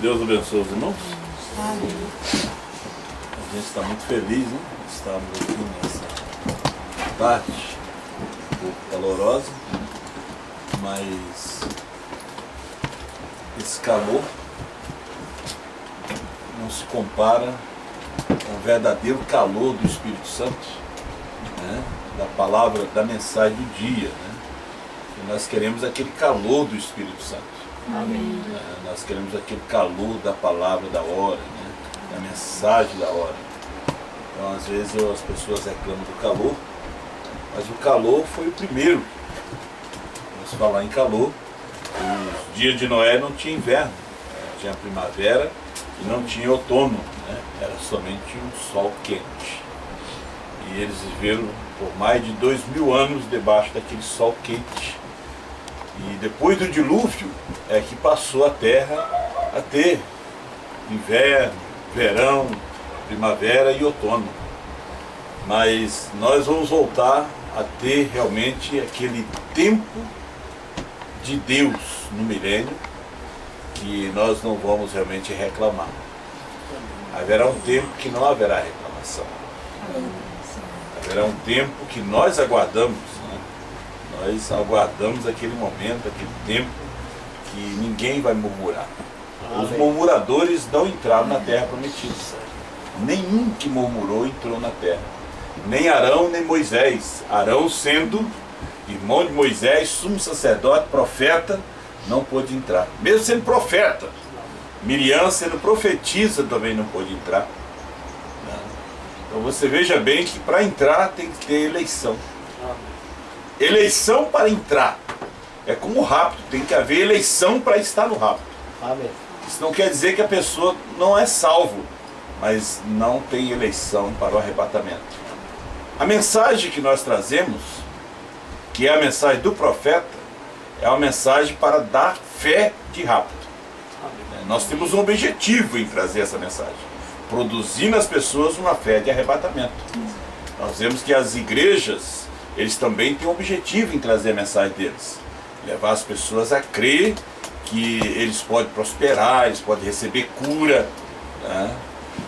Deus abençoe os irmãos. Amém. A gente está muito feliz, né? Estamos aqui nessa tarde um pouco calorosa, mas esse calor não se compara com o verdadeiro calor do Espírito Santo, né? Da palavra, da mensagem do dia, né? E nós queremos aquele calor do Espírito Santo. Amém. Nós queremos aquele calor da palavra da hora, né? Da mensagem da hora. Então, às vezes, as pessoas reclamam do calor, mas o calor foi o primeiro. Vamos falar em calor. Os dias de Noé não tinha inverno, tinha primavera e não tinha outono, né? Era somente um sol quente. E eles viveram por mais de 2000 anos debaixo daquele sol quente. E depois do dilúvio é que passou a terra a ter inverno, verão, primavera e outono. Mas nós vamos voltar a ter realmente aquele tempo de Deus no milênio, que nós não vamos realmente reclamar. Haverá um tempo que não haverá reclamação. Haverá um tempo que nós aguardamos, né? Nós aguardamos aquele momento, aquele tempo que ninguém vai murmurar. Os murmuradores não entraram na terra prometida. Nenhum que murmurou entrou na terra. Nem Arão, nem Moisés. Arão, sendo irmão de Moisés, sumo sacerdote, profeta, não pôde entrar. Mesmo sendo profeta. Miriam, sendo profetisa, também não pôde entrar. Então você veja bem que para entrar tem que ter eleição. Eleição para entrar. É como o rapto, tem que haver eleição para estar no rapto. Amém. Isso não quer dizer que a pessoa não é salvo, mas não tem eleição para o arrebatamento. A mensagem que nós trazemos, que é a mensagem do profeta, é uma mensagem para dar fé de rapto. Nós temos um objetivo em trazer essa mensagem: produzir nas pessoas uma fé de arrebatamento. Nós vemos que as igrejas, eles também têm um objetivo em trazer a mensagem deles: levar as pessoas a crer que eles podem prosperar, eles podem receber cura, né?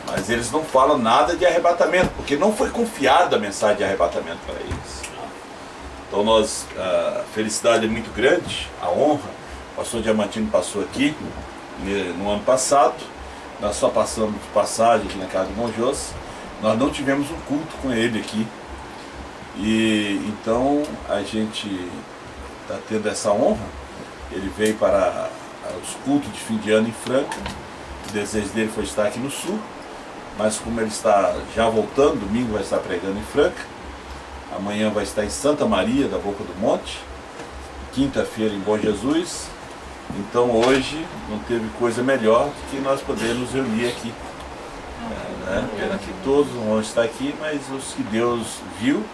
Mas eles não falam nada de arrebatamento, porque não foi confiada a mensagem de arrebatamento para eles. Então a felicidade é muito grande, a honra. O pastor Diamantino passou aqui no ano passado, nós só passamos de passagem aqui na casa do irmão José. Nós não tivemos um culto com ele aqui. E então a gente está tendo essa honra. Ele veio para os cultos de fim de ano em Franca. O desejo dele foi estar aqui no sul, mas como ele está já voltando, domingo vai estar pregando em Franca, amanhã vai estar em Santa Maria da Boca do Monte, quinta-feira em Bom Jesus. Então hoje não teve coisa melhor do que nós podermos nos reunir aqui. Pena que todos não vão estar aqui, mas os que Deus viu,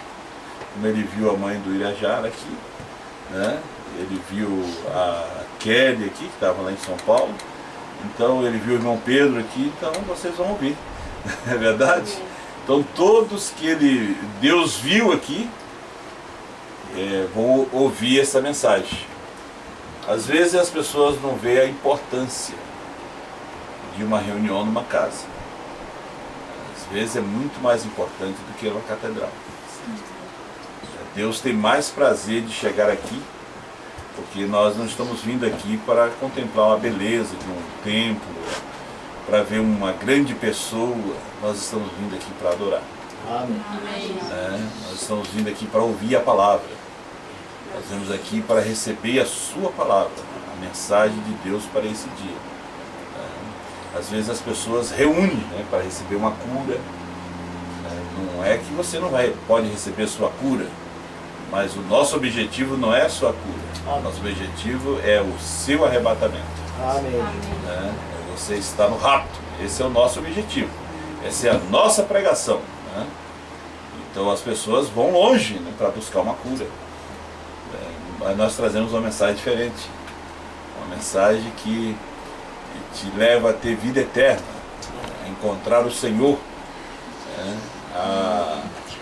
como ele viu a mãe do Irajara aqui, né? Ele viu a Kelly aqui, que estava lá em São Paulo, então ele viu o irmão Pedro aqui, então vocês vão ouvir, é verdade? Então todos que Deus viu aqui vão ouvir essa mensagem. Às vezes as pessoas não veem a importância de uma reunião numa casa. Às vezes é muito mais importante do que uma catedral. Deus tem mais prazer de chegar aqui, porque nós não estamos vindo aqui para contemplar uma beleza de um templo, para ver uma grande pessoa. Nós estamos vindo aqui para adorar. Amém. Nós estamos vindo aqui para ouvir a palavra. Nós viemos aqui para receber a sua palavra, a mensagem de Deus para esse dia. Às vezes as pessoas reúnem, né, para receber uma cura. Não é que você não pode receber a sua cura, mas o nosso objetivo não é a sua cura. O nosso objetivo é o seu arrebatamento. Amém. É você estar no rapto. Esse é o nosso objetivo. Essa é a nossa pregação. Né? Então as pessoas vão longe, né, para buscar uma cura. Mas nós trazemos uma mensagem diferente. Uma mensagem que te leva a ter vida eterna, a encontrar o Senhor,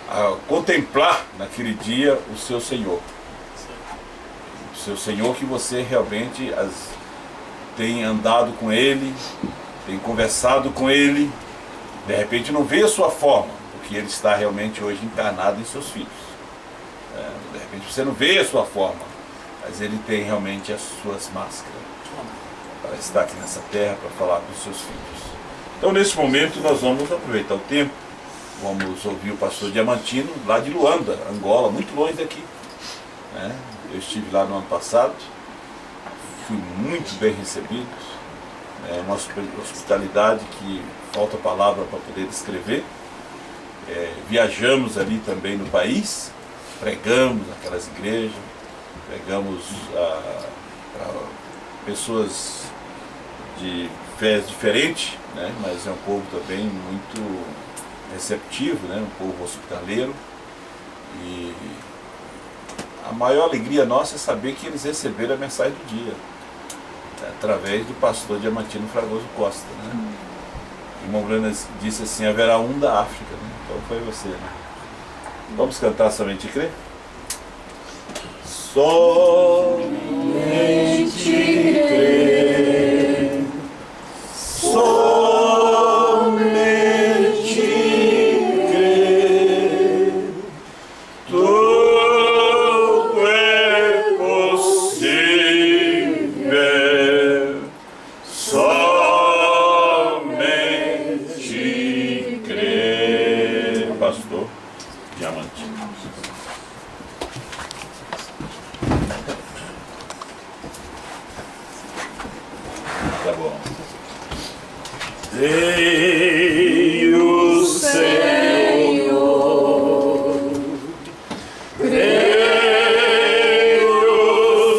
a contemplar naquele dia o seu Senhor. O seu Senhor que você realmente tem andado com ele, tem conversado com ele, de repente não vê a sua forma, porque ele está realmente hoje encarnado em seus filhos. De repente você não vê a sua forma, mas ele tem realmente as suas máscaras para estar aqui nessa terra, para falar com os seus filhos. Então nesse momento nós vamos aproveitar o tempo, vamos ouvir o pastor Diamantino, lá de Luanda, Angola, muito longe daqui. Eu estive lá no ano passado, fui muito bem recebido, uma hospitalidade que falta palavra para poder descrever. Viajamos ali também no país, pregamos naquelas igrejas, pregamos para pessoas de fés diferentes, mas é um povo também muito receptivo, um povo hospitaleiro. E a maior alegria nossa é saber que eles receberam a mensagem do dia, através do pastor Diamantino Fragoso Costa. O irmão Brana disse assim: haverá um da África. Então foi você. Vamos cantar Somente Crer? Somente crer, somente crer, tudo é possível, somente crer. Pastor Diamantino. Tá bom. Creio, Senhor, creio,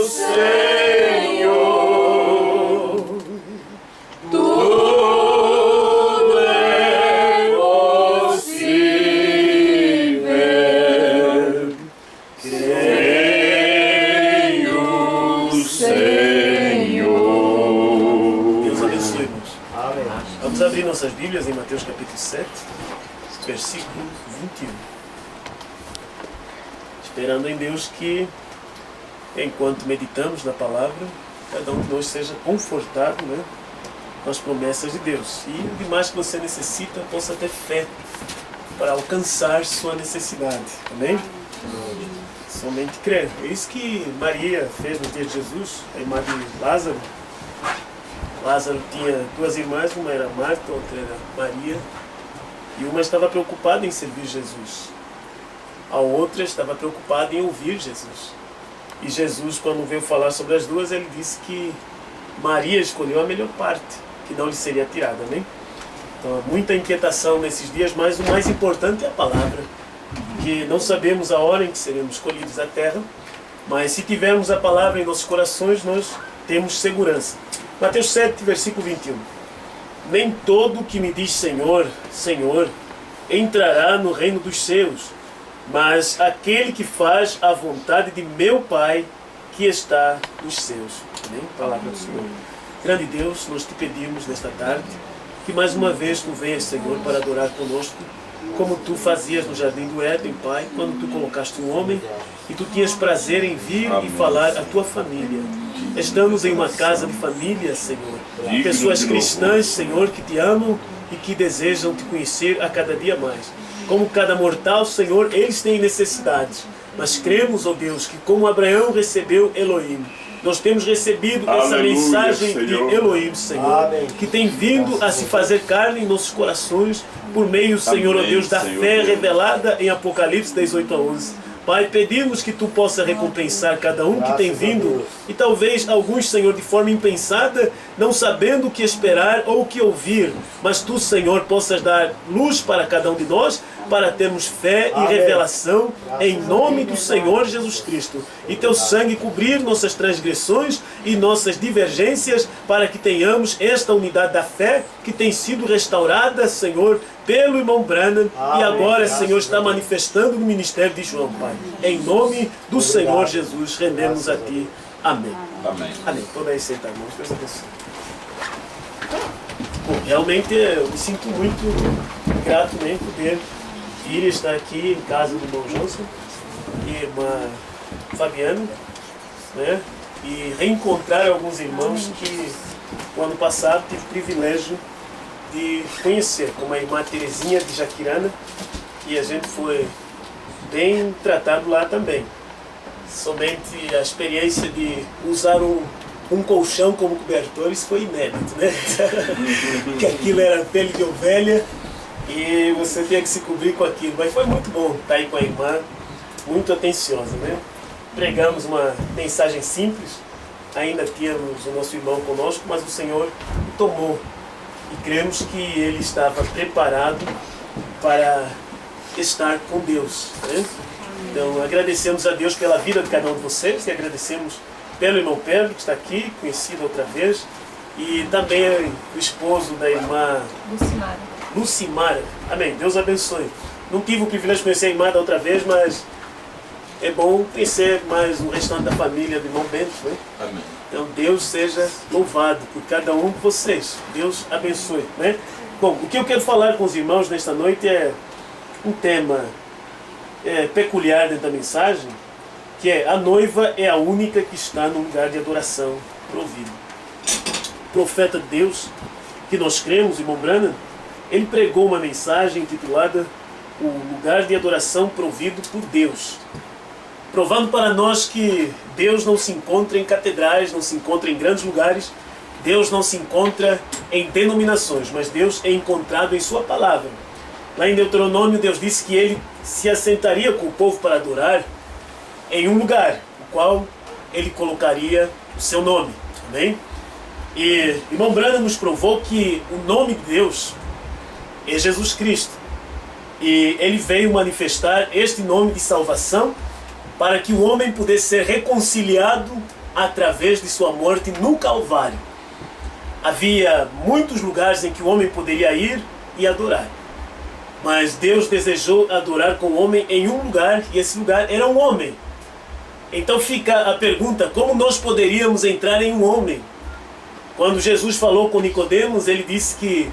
Senhor, tudo é possível. Creio, Senhor. Deus abençoe, irmãos. Vamos abrir nossas Bíblias em Mateus capítulo 7, versículo 21. Esperando em Deus que, enquanto meditamos na palavra, cada um de nós seja confortado, com as promessas de Deus. E o demais que você necessita, possa ter fé para alcançar sua necessidade. Amém? Somente crer. É isso que Maria fez no dia de Jesus, a irmã de Lázaro. Lázaro tinha duas irmãs, uma era Marta, outra era Maria, e uma estava preocupada em servir Jesus. A outra estava preocupada em ouvir Jesus. E Jesus, quando veio falar sobre as duas, ele disse que Maria escolheu a melhor parte, que não lhe seria tirada, né? Então há muita inquietação nesses dias, mas o mais importante é a palavra, que não sabemos a hora em que seremos escolhidos à terra, mas se tivermos a palavra em nossos corações, nós temos segurança. Mateus 7, versículo 21. Nem todo que me diz Senhor, Senhor, entrará no reino dos céus, mas aquele que faz a vontade de meu Pai que está nos céus. Amém? Palavra do Senhor. Grande Deus, nós te pedimos nesta tarde que mais uma vez tu venhas, Senhor, para adorar conosco, como tu fazias no jardim do Éden, Pai, quando tu colocaste um homem e tu tinhas prazer em vir e falar à tua família. Estamos em uma casa de família, Senhor. Pessoas cristãs, Senhor, que te amam e que desejam te conhecer a cada dia mais. Como cada mortal, Senhor, eles têm necessidades. Mas cremos, ó Deus, que como Abraão recebeu Elohim, nós temos recebido essa mensagem de Elohim, Senhor, que tem vindo a se fazer carne em nossos corações por meio, Senhor, ó Deus, da fé revelada em Apocalipse 18-11. Pai, pedimos que Tu possa recompensar cada um que tem vindo e talvez alguns, Senhor, de forma impensada, não sabendo o que esperar ou o que ouvir, mas Tu, Senhor, possas dar luz para cada um de nós, para termos fé e revelação em nome do Senhor Jesus Cristo. E Teu sangue cobrir nossas transgressões e nossas divergências, para que tenhamos esta unidade da fé que tem sido restaurada, Senhor, pelo irmão Branham, e agora, Senhor, está manifestando no ministério de João, Pai. Em nome do Senhor Jesus, rendemos a Ti. Amém. Amém. Amém. Toda aí sentar, irmãos. Deus abençoe. Bom, realmente eu me sinto muito grato em poder ir e estar aqui em casa do irmão Johnson e irmã Fabiana, e reencontrar alguns irmãos que o ano passado tive o privilégio de conhecer como a irmã Terezinha de Jaquirana, e a gente foi bem tratado lá também. Somente a experiência de usar um colchão como cobertor, isso foi inédito, né? Que aquilo era pele de ovelha e você tinha que se cobrir com aquilo. Mas foi muito bom estar aí com a irmã, muito atenciosa, né? Pregamos uma mensagem simples, ainda tínhamos o nosso irmão conosco, mas o Senhor o tomou. E cremos que ele estava preparado para estar com Deus, né? Então agradecemos a Deus pela vida de cada um de vocês e agradecemos pelo irmão Pedro, que está aqui, conhecido outra vez, e também o esposo da irmã Lucimara. Amém. Deus abençoe. Não tive o privilégio de conhecer a irmã da outra vez, mas é bom conhecer mais o restante da família do irmão Bento, né? Amém. Então Deus seja louvado por cada um de vocês. Deus abençoe, né? Bom, o que eu quero falar com os irmãos nesta noite é um tema peculiar dentro da mensagem, que é: a noiva é a única que está no lugar de adoração provido. O profeta de Deus, que nós cremos, irmão Branham, ele pregou uma mensagem intitulada O Lugar de Adoração Provido por Deus, provando para nós que Deus não se encontra em catedrais, não se encontra em grandes lugares, Deus não se encontra em denominações, mas Deus é encontrado em sua palavra. Lá em Deuteronômio, Deus disse que ele se assentaria com o povo para adorar em um lugar, o qual ele colocaria o seu nome. Amém? E irmão Branham nos provou que o nome de Deus é Jesus Cristo. E ele veio manifestar este nome de salvação para que o homem pudesse ser reconciliado através de sua morte no Calvário. Havia muitos lugares em que o homem poderia ir e adorar, mas Deus desejou adorar com o homem em um lugar, e esse lugar era um homem. Então fica a pergunta: como nós poderíamos entrar em um homem? Quando Jesus falou com Nicodemos, ele disse que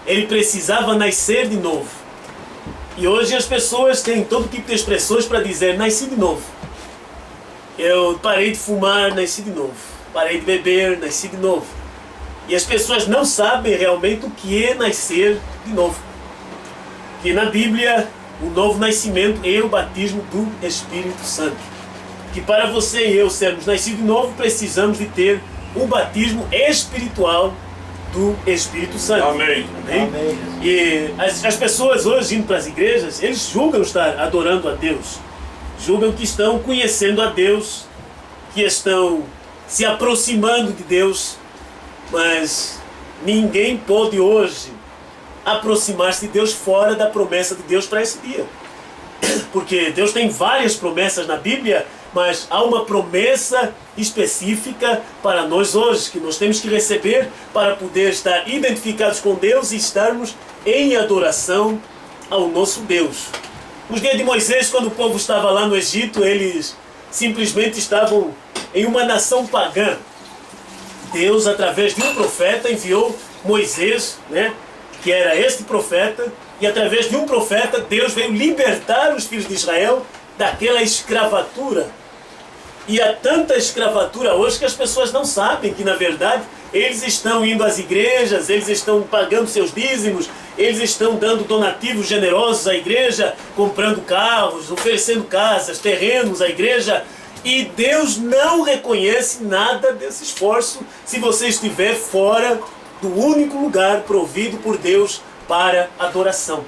ele precisava nascer de novo. E hoje as pessoas têm todo tipo de expressões para dizer: nasci de novo. Eu parei de fumar, nasci de novo. Parei de beber, nasci de novo. E as pessoas não sabem realmente o que é nascer de novo. Que na Bíblia, o novo nascimento é o batismo do Espírito Santo. Que para você e eu sermos nascidos de novo, precisamos de ter o batismo espiritual do Espírito Santo. Amém. Amém? Amém. E as pessoas hoje indo para as igrejas, eles julgam estar adorando a Deus. Julgam que estão conhecendo a Deus, que estão se aproximando de Deus, mas ninguém pode hoje aproximar-se de Deus fora da promessa de Deus para esse dia. Porque Deus tem várias promessas na Bíblia, mas há uma promessa específica para nós hoje, que nós temos que receber para poder estar identificados com Deus e estarmos em adoração ao nosso Deus. Nos dias de Moisés, quando o povo estava lá no Egito, eles simplesmente estavam em uma nação pagã. Deus, através de um profeta, enviou Moisés, né, que era este profeta, e através de um profeta, Deus veio libertar os filhos de Israel daquela escravatura. E há tanta escravatura hoje que as pessoas não sabem que, na verdade, eles estão indo às igrejas, eles estão pagando seus dízimos, eles estão dando donativos generosos à igreja, comprando carros, oferecendo casas, terrenos à igreja, e Deus não reconhece nada desse esforço se você estiver fora do único lugar provido por Deus para adoração.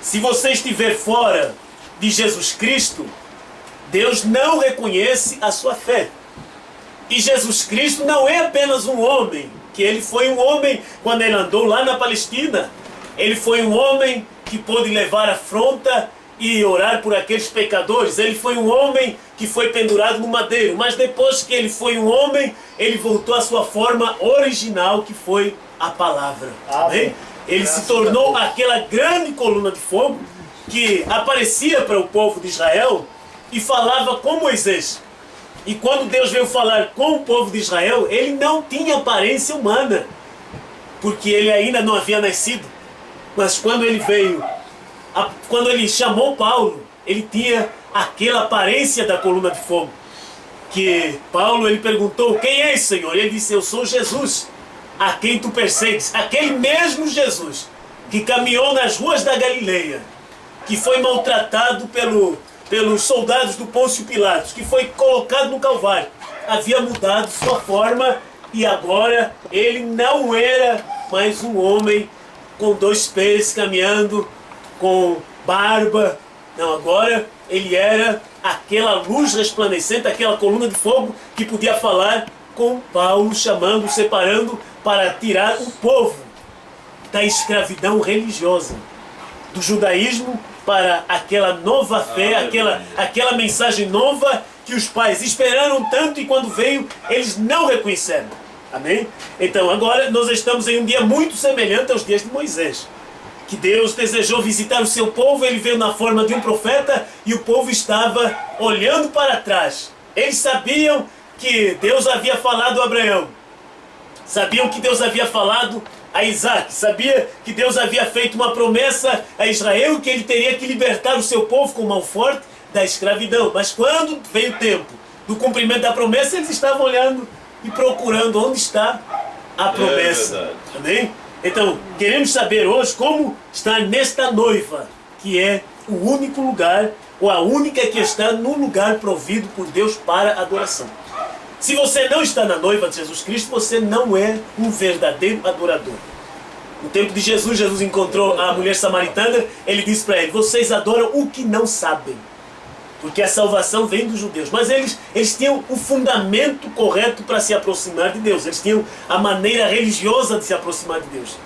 Se você estiver fora de Jesus Cristo, Deus não reconhece a sua fé. E Jesus Cristo não é apenas um homem, que ele foi um homem quando ele andou lá na Palestina. Ele foi um homem que pôde levar afronta e orar por aqueles pecadores. Ele foi um homem que foi pendurado no madeiro. Mas depois que ele foi um homem, ele voltou à sua forma original, que foi a palavra. Amém? Ele se tornou aquela grande coluna de fogo que aparecia para o povo de Israel e falava com Moisés. E quando Deus veio falar com o povo de Israel, ele não tinha aparência humana, porque ele ainda não havia nascido. Mas quando ele veio, quando ele chamou Paulo, ele tinha aquela aparência da coluna de fogo. Que Paulo, ele perguntou: quem é esse, Senhor? E ele disse: eu sou Jesus. a quem tu persegues, aquele mesmo Jesus que caminhou nas ruas da Galileia, que foi maltratado pelos soldados do Pôncio Pilatos, que foi colocado no Calvário, havia mudado sua forma e agora ele não era mais um homem com 2 pés caminhando, com barba. Não, agora ele era aquela luz resplandecente, aquela coluna de fogo que podia falar com Paulo, chamando, separando para tirar o povo da escravidão religiosa, do judaísmo para aquela nova fé, aquela mensagem nova que os pais esperaram tanto e quando veio eles não reconheceram. Amém? Então agora nós estamos em um dia muito semelhante aos dias de Moisés, que Deus desejou visitar o seu povo. Ele veio na forma de um profeta e o povo estava olhando para trás. Eles sabiam que Deus havia falado a Abraão, sabiam que Deus havia falado a Isaac, sabia que Deus havia feito uma promessa a Israel, que ele teria que libertar o seu povo com mão forte da escravidão. Mas quando veio o tempo do cumprimento da promessa, eles estavam olhando e procurando onde está a promessa. Amém? Então, queremos saber hoje como estar nesta noiva, que é o único lugar, ou a única que está no lugar provido por Deus para adoração. Se você não está na noiva de Jesus Cristo, você não é um verdadeiro adorador. No tempo de Jesus, Jesus encontrou a mulher samaritana, ele disse para ele: vocês adoram o que não sabem, porque a salvação vem dos judeus. Mas eles tinham o fundamento correto para se aproximar de Deus. Eles tinham a maneira religiosa de se aproximar de Deus.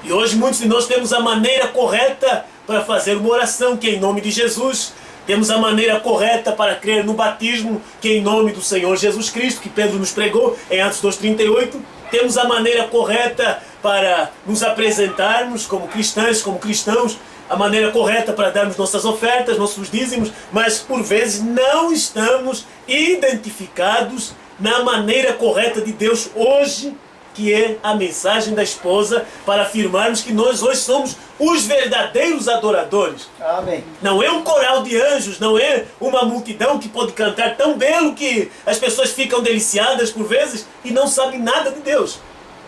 E hoje muitos de nós temos a maneira correta para fazer uma oração, que é em nome de Jesus. Temos a maneira correta para crer no batismo, que é em nome do Senhor Jesus Cristo, que Pedro nos pregou em Atos 2,38. Temos a maneira correta para nos apresentarmos como cristãs, como cristãos, a maneira correta para darmos nossas ofertas, nossos dízimos, mas por vezes não estamos identificados na maneira correta de Deus hoje, que é a mensagem da esposa, para afirmarmos que nós hoje somos os verdadeiros adoradores. Amém. Não é um coral de anjos, não é uma multidão que pode cantar tão belo que as pessoas ficam deliciadas por vezes e não sabem nada de Deus.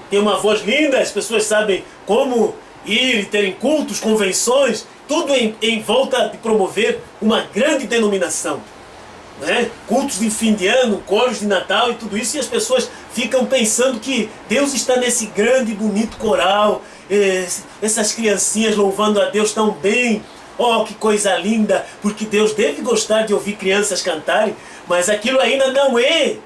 Tem uma voz linda, as pessoas sabem como ir e terem cultos, convenções, tudo em volta de promover uma grande denominação. Né? Cultos de fim de ano, coros de Natal e tudo isso, e as pessoas ficam pensando que Deus está nesse grande e bonito coral, essas criancinhas louvando a Deus tão bem. Oh, que coisa linda, porque Deus deve gostar de ouvir crianças cantarem, mas aquilo ainda não é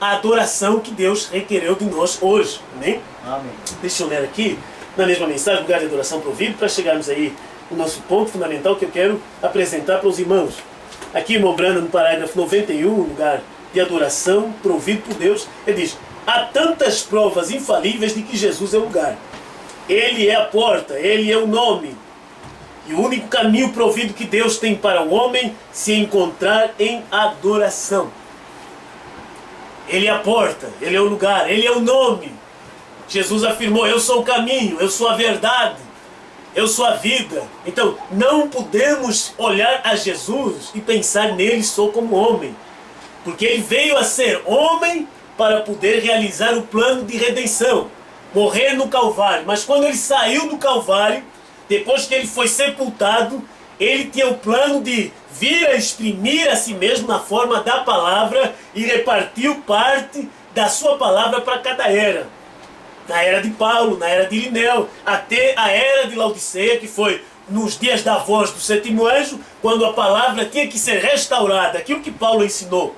a adoração que Deus requereu de nós hoje. Amém? Amém. Deixa eu ler aqui na mesma mensagem, lugar de adoração provido, para chegarmos aí no nosso ponto fundamental que eu quero apresentar para os irmãos. Aqui, irmão Brandon, no parágrafo 91, lugar de adoração provido por Deus, ele diz: há tantas provas infalíveis de que Jesus é o lugar. Ele é a porta, ele é o nome. E o único caminho provido que Deus tem para o homem se encontrar em adoração. Ele é a porta, ele é o lugar, ele é o nome. Jesus afirmou: eu sou o caminho, eu sou a verdade, eu sou a vida. Então, não podemos olhar a Jesus e pensar nele só como homem, porque ele veio a ser homem para poder realizar o plano de redenção, morrer no Calvário. Mas quando ele saiu do Calvário, depois que ele foi sepultado, ele tinha o plano de vir a exprimir a si mesmo na forma da palavra e repartiu parte da sua palavra para cada era. Na era de Paulo, na era de Irineu, até a era de Laodiceia, que foi nos dias da voz do sétimo anjo, quando a palavra tinha que ser restaurada, aquilo que Paulo ensinou.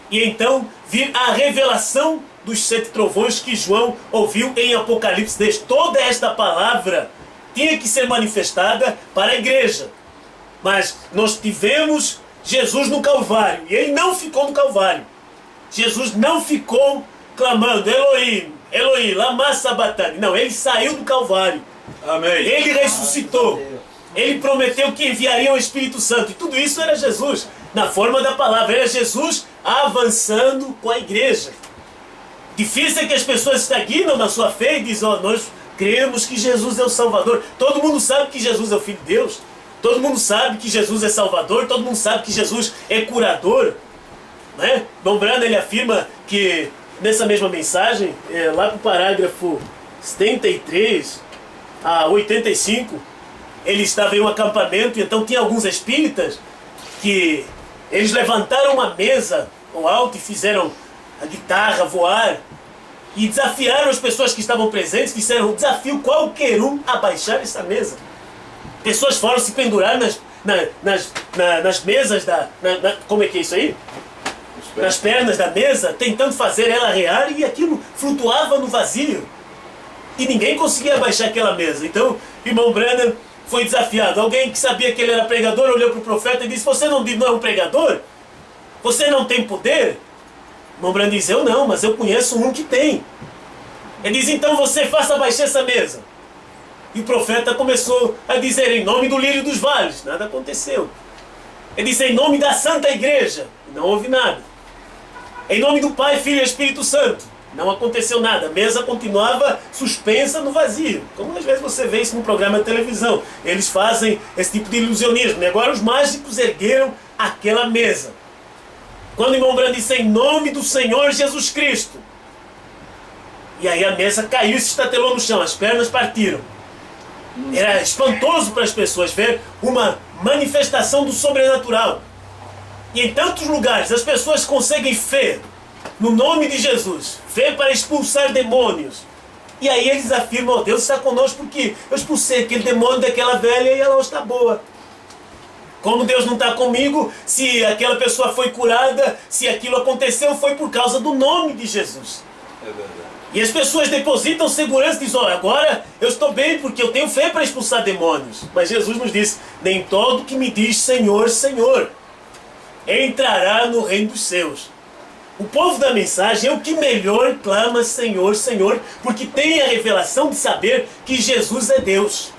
E então vir a revelação dos 7 trovões que João ouviu em Apocalipse 10. Toda esta palavra tinha que ser manifestada para a igreja. Mas nós tivemos Jesus no Calvário, e ele não ficou no Calvário. Jesus não ficou clamando: Elohim, Elohim, lama sabachthani. Não, ele saiu do Calvário. Amém. Ele ressuscitou. Ele prometeu que enviaria o Espírito Santo. E tudo isso era Jesus, na forma da palavra. Era Jesus avançando com a igreja. Difícil é que as pessoas estagnam na sua fé e dizem: oh, nós cremos que Jesus é o Salvador. Todo mundo sabe que Jesus é o Filho de Deus. Todo mundo sabe que Jesus é Salvador. Todo mundo sabe que Jesus é curador. Né? Dom Brando, ele afirma que nessa mesma mensagem, lá para o parágrafo 73 a 85, ele estava em um acampamento, e então tinha alguns espíritas que eles levantaram uma mesa ao alto e fizeram a guitarra voar e desafiaram as pessoas que estavam presentes, disseram: desafio qualquer um a baixar essa mesa. Pessoas foram se pendurar nas mesas como é que é isso aí? Nas pernas da mesa, tentando fazer ela rear, e aquilo flutuava no vazio. E ninguém conseguia baixar aquela mesa. Então, irmão Branham foi desafiado. Alguém que sabia que ele era pregador olhou para o profeta e disse: você não é um pregador? Você não tem poder? Irmão Branham diz: eu não, mas eu conheço um que tem. Ele diz: então você faça baixar essa mesa. E o profeta começou a dizer: em nome do lírio dos vales. Nada aconteceu. Ele disse: em nome da Santa Igreja. Não houve nada. Em nome do Pai, Filho e Espírito Santo. Não aconteceu nada. A mesa continuava suspensa no vazio. Como às vezes você vê isso num programa de televisão. Eles fazem esse tipo de ilusionismo. E agora os mágicos ergueram aquela mesa. Quando o irmão Branham disse: em nome do Senhor Jesus Cristo. E aí a mesa caiu e se estatelou no chão. As pernas partiram. Era espantoso para as pessoas ver uma manifestação do sobrenatural. E em tantos lugares as pessoas conseguem fé no nome de Jesus, fé para expulsar demônios. E aí eles afirmam: oh, Deus está conosco porque eu expulsei aquele demônio daquela velha e ela está boa. Como Deus não está comigo, se aquela pessoa foi curada, se aquilo aconteceu, foi por causa do nome de Jesus. É verdade. E as pessoas depositam segurança e dizem: oh, agora eu estou bem porque eu tenho fé para expulsar demônios. Mas Jesus nos disse: nem todo que me diz Senhor, Senhor entrará no reino dos céus. O povo da mensagem é o que melhor clama Senhor, Senhor, porque tem a revelação de saber que Jesus é Deus.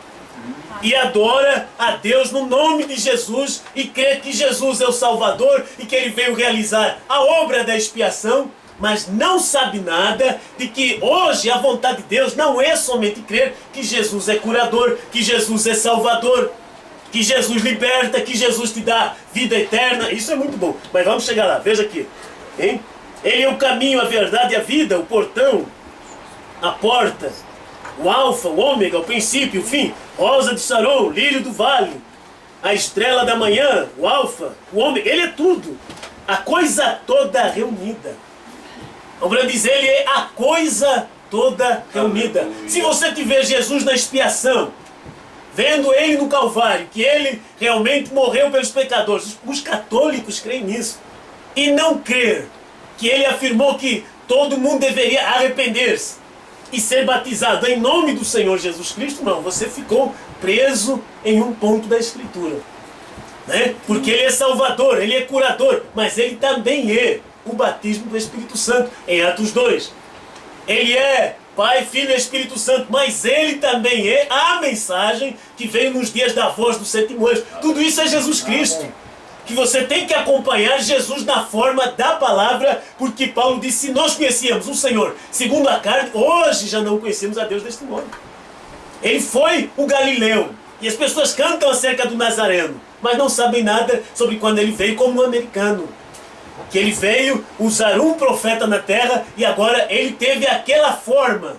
E adora a Deus no nome de Jesus e crê que Jesus é o Salvador e que Ele veio realizar a obra da expiação, mas não sabe nada de que hoje a vontade de Deus não é somente crer que Jesus é curador, que Jesus é Salvador, que Jesus liberta, que Jesus te dá vida eterna. Isso é muito bom, mas vamos chegar lá. Veja aqui, hein? Ele é o caminho, a verdade e a vida, o portão, a porta, o alfa, o ômega, o princípio, o fim, rosa de Sharon, lírio do vale, a estrela da manhã, o alfa, o ômega. Ele é tudo, a coisa toda reunida. O Branham diz: ele é a coisa toda reunida. Se você tiver Jesus na expiação, vendo ele no Calvário, que ele realmente morreu pelos pecadores, os católicos creem nisso, e não crer que ele afirmou que todo mundo deveria arrepender-se e ser batizado em nome do Senhor Jesus Cristo, não, você ficou preso em um ponto da Escritura, né? Porque ele é Salvador, ele é curador, mas ele também é o batismo do Espírito Santo, em Atos 2. Ele é Pai, Filho e Espírito Santo, mas ele também é a mensagem que veio nos dias da voz do sétimo anjo. Tudo isso é Jesus Cristo. Que você tem que acompanhar Jesus na forma da palavra, porque Paulo disse: se nós conhecíamos o Senhor segundo a carne, hoje já não conhecemos a Deus deste modo. Ele foi o Galileu, e as pessoas cantam acerca do Nazareno, mas não sabem nada sobre quando ele veio como um americano. Que ele veio usar um profeta na terra, e agora ele teve aquela forma,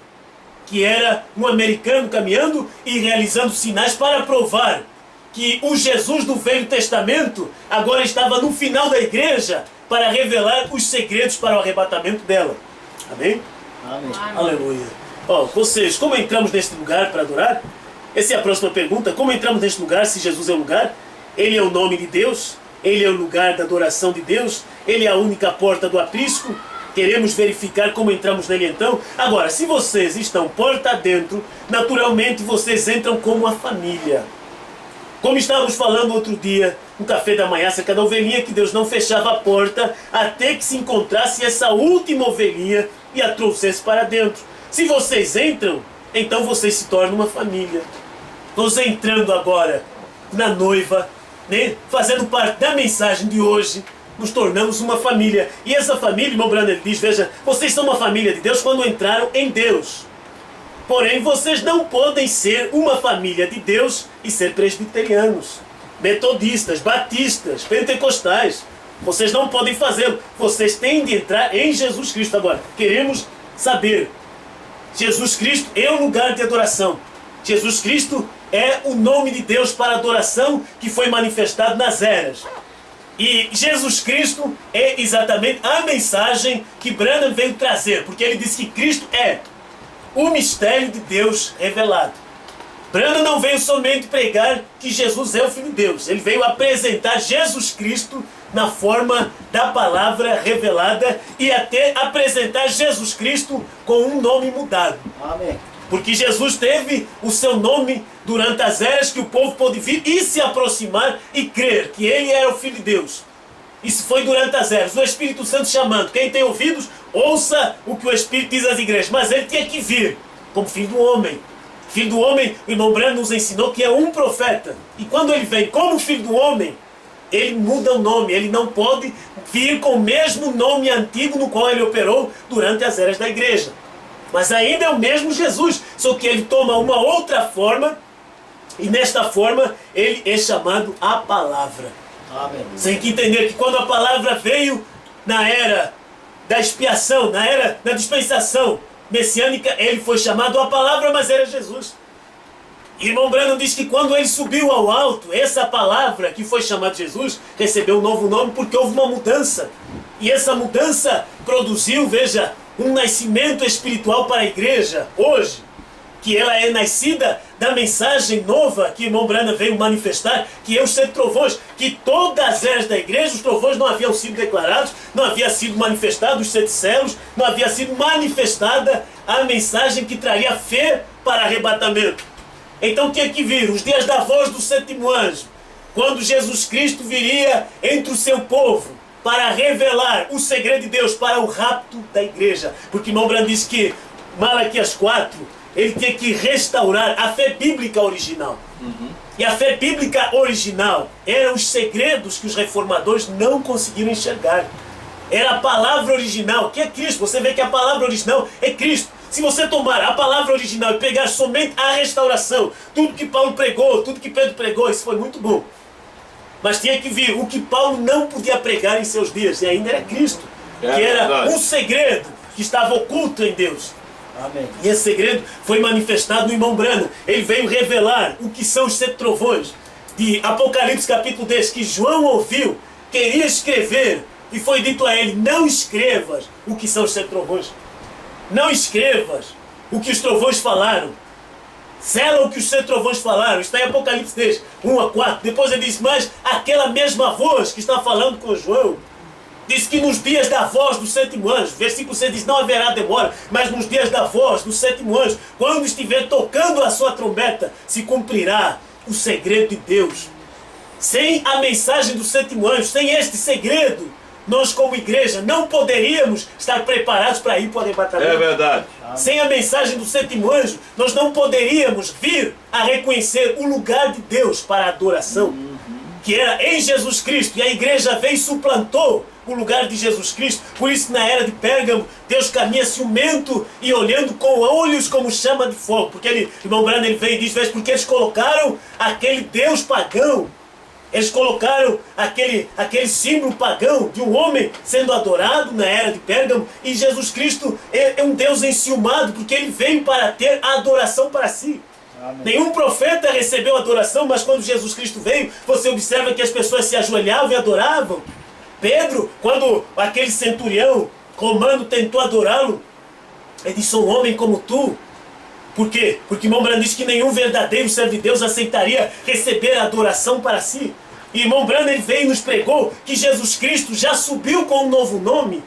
que era um americano caminhando e realizando sinais para provar que o Jesus do Velho Testamento agora estava no final da igreja para revelar os segredos para o arrebatamento dela. Amém? Amém. Aleluia. Vocês, como entramos neste lugar para adorar? Essa é a próxima pergunta. Como entramos neste lugar, se Jesus é o lugar? Ele é o nome de Deus? Ele é o lugar da adoração de Deus? Ele é a única porta do aprisco? Queremos verificar como entramos nele então? Agora, se vocês estão porta dentro, naturalmente vocês entram como uma família. Como estávamos falando outro dia, no café da manhã, acerca da ovelhinha, que Deus não fechava a porta até que se encontrasse essa última ovelhinha e a trouxesse para dentro. Se vocês entram, então vocês se tornam uma família. Nós entrando agora na noiva, né, fazendo parte da mensagem de hoje, nos tornamos uma família. E essa família, irmão Branham diz: veja, vocês são uma família de Deus quando entraram em Deus. Porém, vocês não podem ser uma família de Deus e ser presbiterianos, metodistas, batistas, pentecostais. Vocês não podem fazê-lo. Vocês têm de entrar em Jesus Cristo. Agora, queremos saber. Jesus Cristo é o lugar de adoração. Jesus Cristo é o nome de Deus para adoração que foi manifestado nas eras. E Jesus Cristo é exatamente a mensagem que Branham veio trazer, porque ele disse que Cristo é o mistério de Deus revelado. Branham não veio somente pregar que Jesus é o Filho de Deus. Ele veio apresentar Jesus Cristo na forma da palavra revelada e até apresentar Jesus Cristo com um nome mudado. Amém. Porque Jesus teve o seu nome durante as eras que o povo pôde vir e se aproximar e crer que ele era o Filho de Deus. Isso foi durante as eras. O Espírito Santo chamando. Quem tem ouvidos, ouça o que o Espírito diz às igrejas. Mas ele tinha que vir como Filho do Homem. Filho do Homem, o irmão Branham nos ensinou que é um profeta. E quando ele vem como Filho do Homem, ele muda o nome. Ele não pode vir com o mesmo nome antigo no qual ele operou durante as eras da igreja. Mas ainda é o mesmo Jesus, só que ele toma uma outra forma, e nesta forma ele é chamado a Palavra. Amém. Você tem que entender que quando a Palavra veio na era da expiação, na era da dispensação messiânica, ele foi chamado a Palavra, mas era Jesus. Irmão Branham diz que quando ele subiu ao alto, essa palavra que foi chamada Jesus, recebeu um novo nome porque houve uma mudança. E essa mudança produziu, veja, um nascimento espiritual para a igreja hoje, que ela é nascida da mensagem nova que o irmão Branham veio manifestar, que é os 7 trovões, que todas as eras da igreja, os trovões não haviam sido declarados, não havia sido manifestado os 7 selos, não havia sido manifestada a mensagem que traria fé para arrebatamento. Então tinha que vir os dias da voz do 7º anjo, quando Jesus Cristo viria entre o seu povo, para revelar o segredo de Deus para o rapto da igreja. Porque o irmão Branham disse que Malaquias 4, ele tinha que restaurar a fé bíblica original. E a fé bíblica original eram os segredos que os reformadores não conseguiram enxergar. Era a palavra original, que é Cristo. Você vê que a palavra original é Cristo. Se você tomar a palavra original e pegar somente a restauração, tudo que Paulo pregou, tudo que Pedro pregou, isso foi muito bom. Mas tinha que vir o que Paulo não podia pregar em seus dias, e ainda era Cristo, que era um segredo que estava oculto em Deus. Amém. E esse segredo foi manifestado no irmão Branham. Ele veio revelar o que são os 7 trovões de Apocalipse capítulo 10, que João ouviu, queria escrever, e foi dito a ele: não escrevas o que são os 7 trovões. Não escrevas o que os trovões falaram. Sela o que os 7 trovões falaram. Está em Apocalipse 10, 1 a 4. Depois ele diz: mas aquela mesma voz que está falando com João, diz que nos dias da voz do 7º anjo, versículo 6 diz: não haverá demora, mas nos dias da voz do 7º anjo, quando estiver tocando a sua trombeta, se cumprirá o segredo de Deus. Sem a mensagem do 7º anjo, sem este segredo, nós como igreja não poderíamos estar preparados para ir para o arrebatamento. É verdade. Sem a mensagem do 7º anjo, nós não poderíamos vir a reconhecer o lugar de Deus para a adoração, que era em Jesus Cristo. E a igreja veio e suplantou o lugar de Jesus Cristo. Por isso, na era de Pérgamo, Deus caminha ciumento e olhando com olhos como chama de fogo. Porque ele, irmão Branham, ele veio e diz: porque eles colocaram aquele Deus pagão, eles colocaram aquele símbolo pagão de um homem sendo adorado na era de Pérgamo, e Jesus Cristo é um Deus enciumado, porque ele veio para ter a adoração para si. Amém. Nenhum profeta recebeu adoração, mas quando Jesus Cristo veio, você observa que as pessoas se ajoelhavam e adoravam. Pedro, quando aquele centurião romano tentou adorá-lo, ele disse: sou um homem como tu. Por quê? Porque irmão Branham disse que nenhum verdadeiro servo de Deus aceitaria receber a adoração para si. E irmão Branham, ele veio e nos pregou que Jesus Cristo já subiu com um novo nome.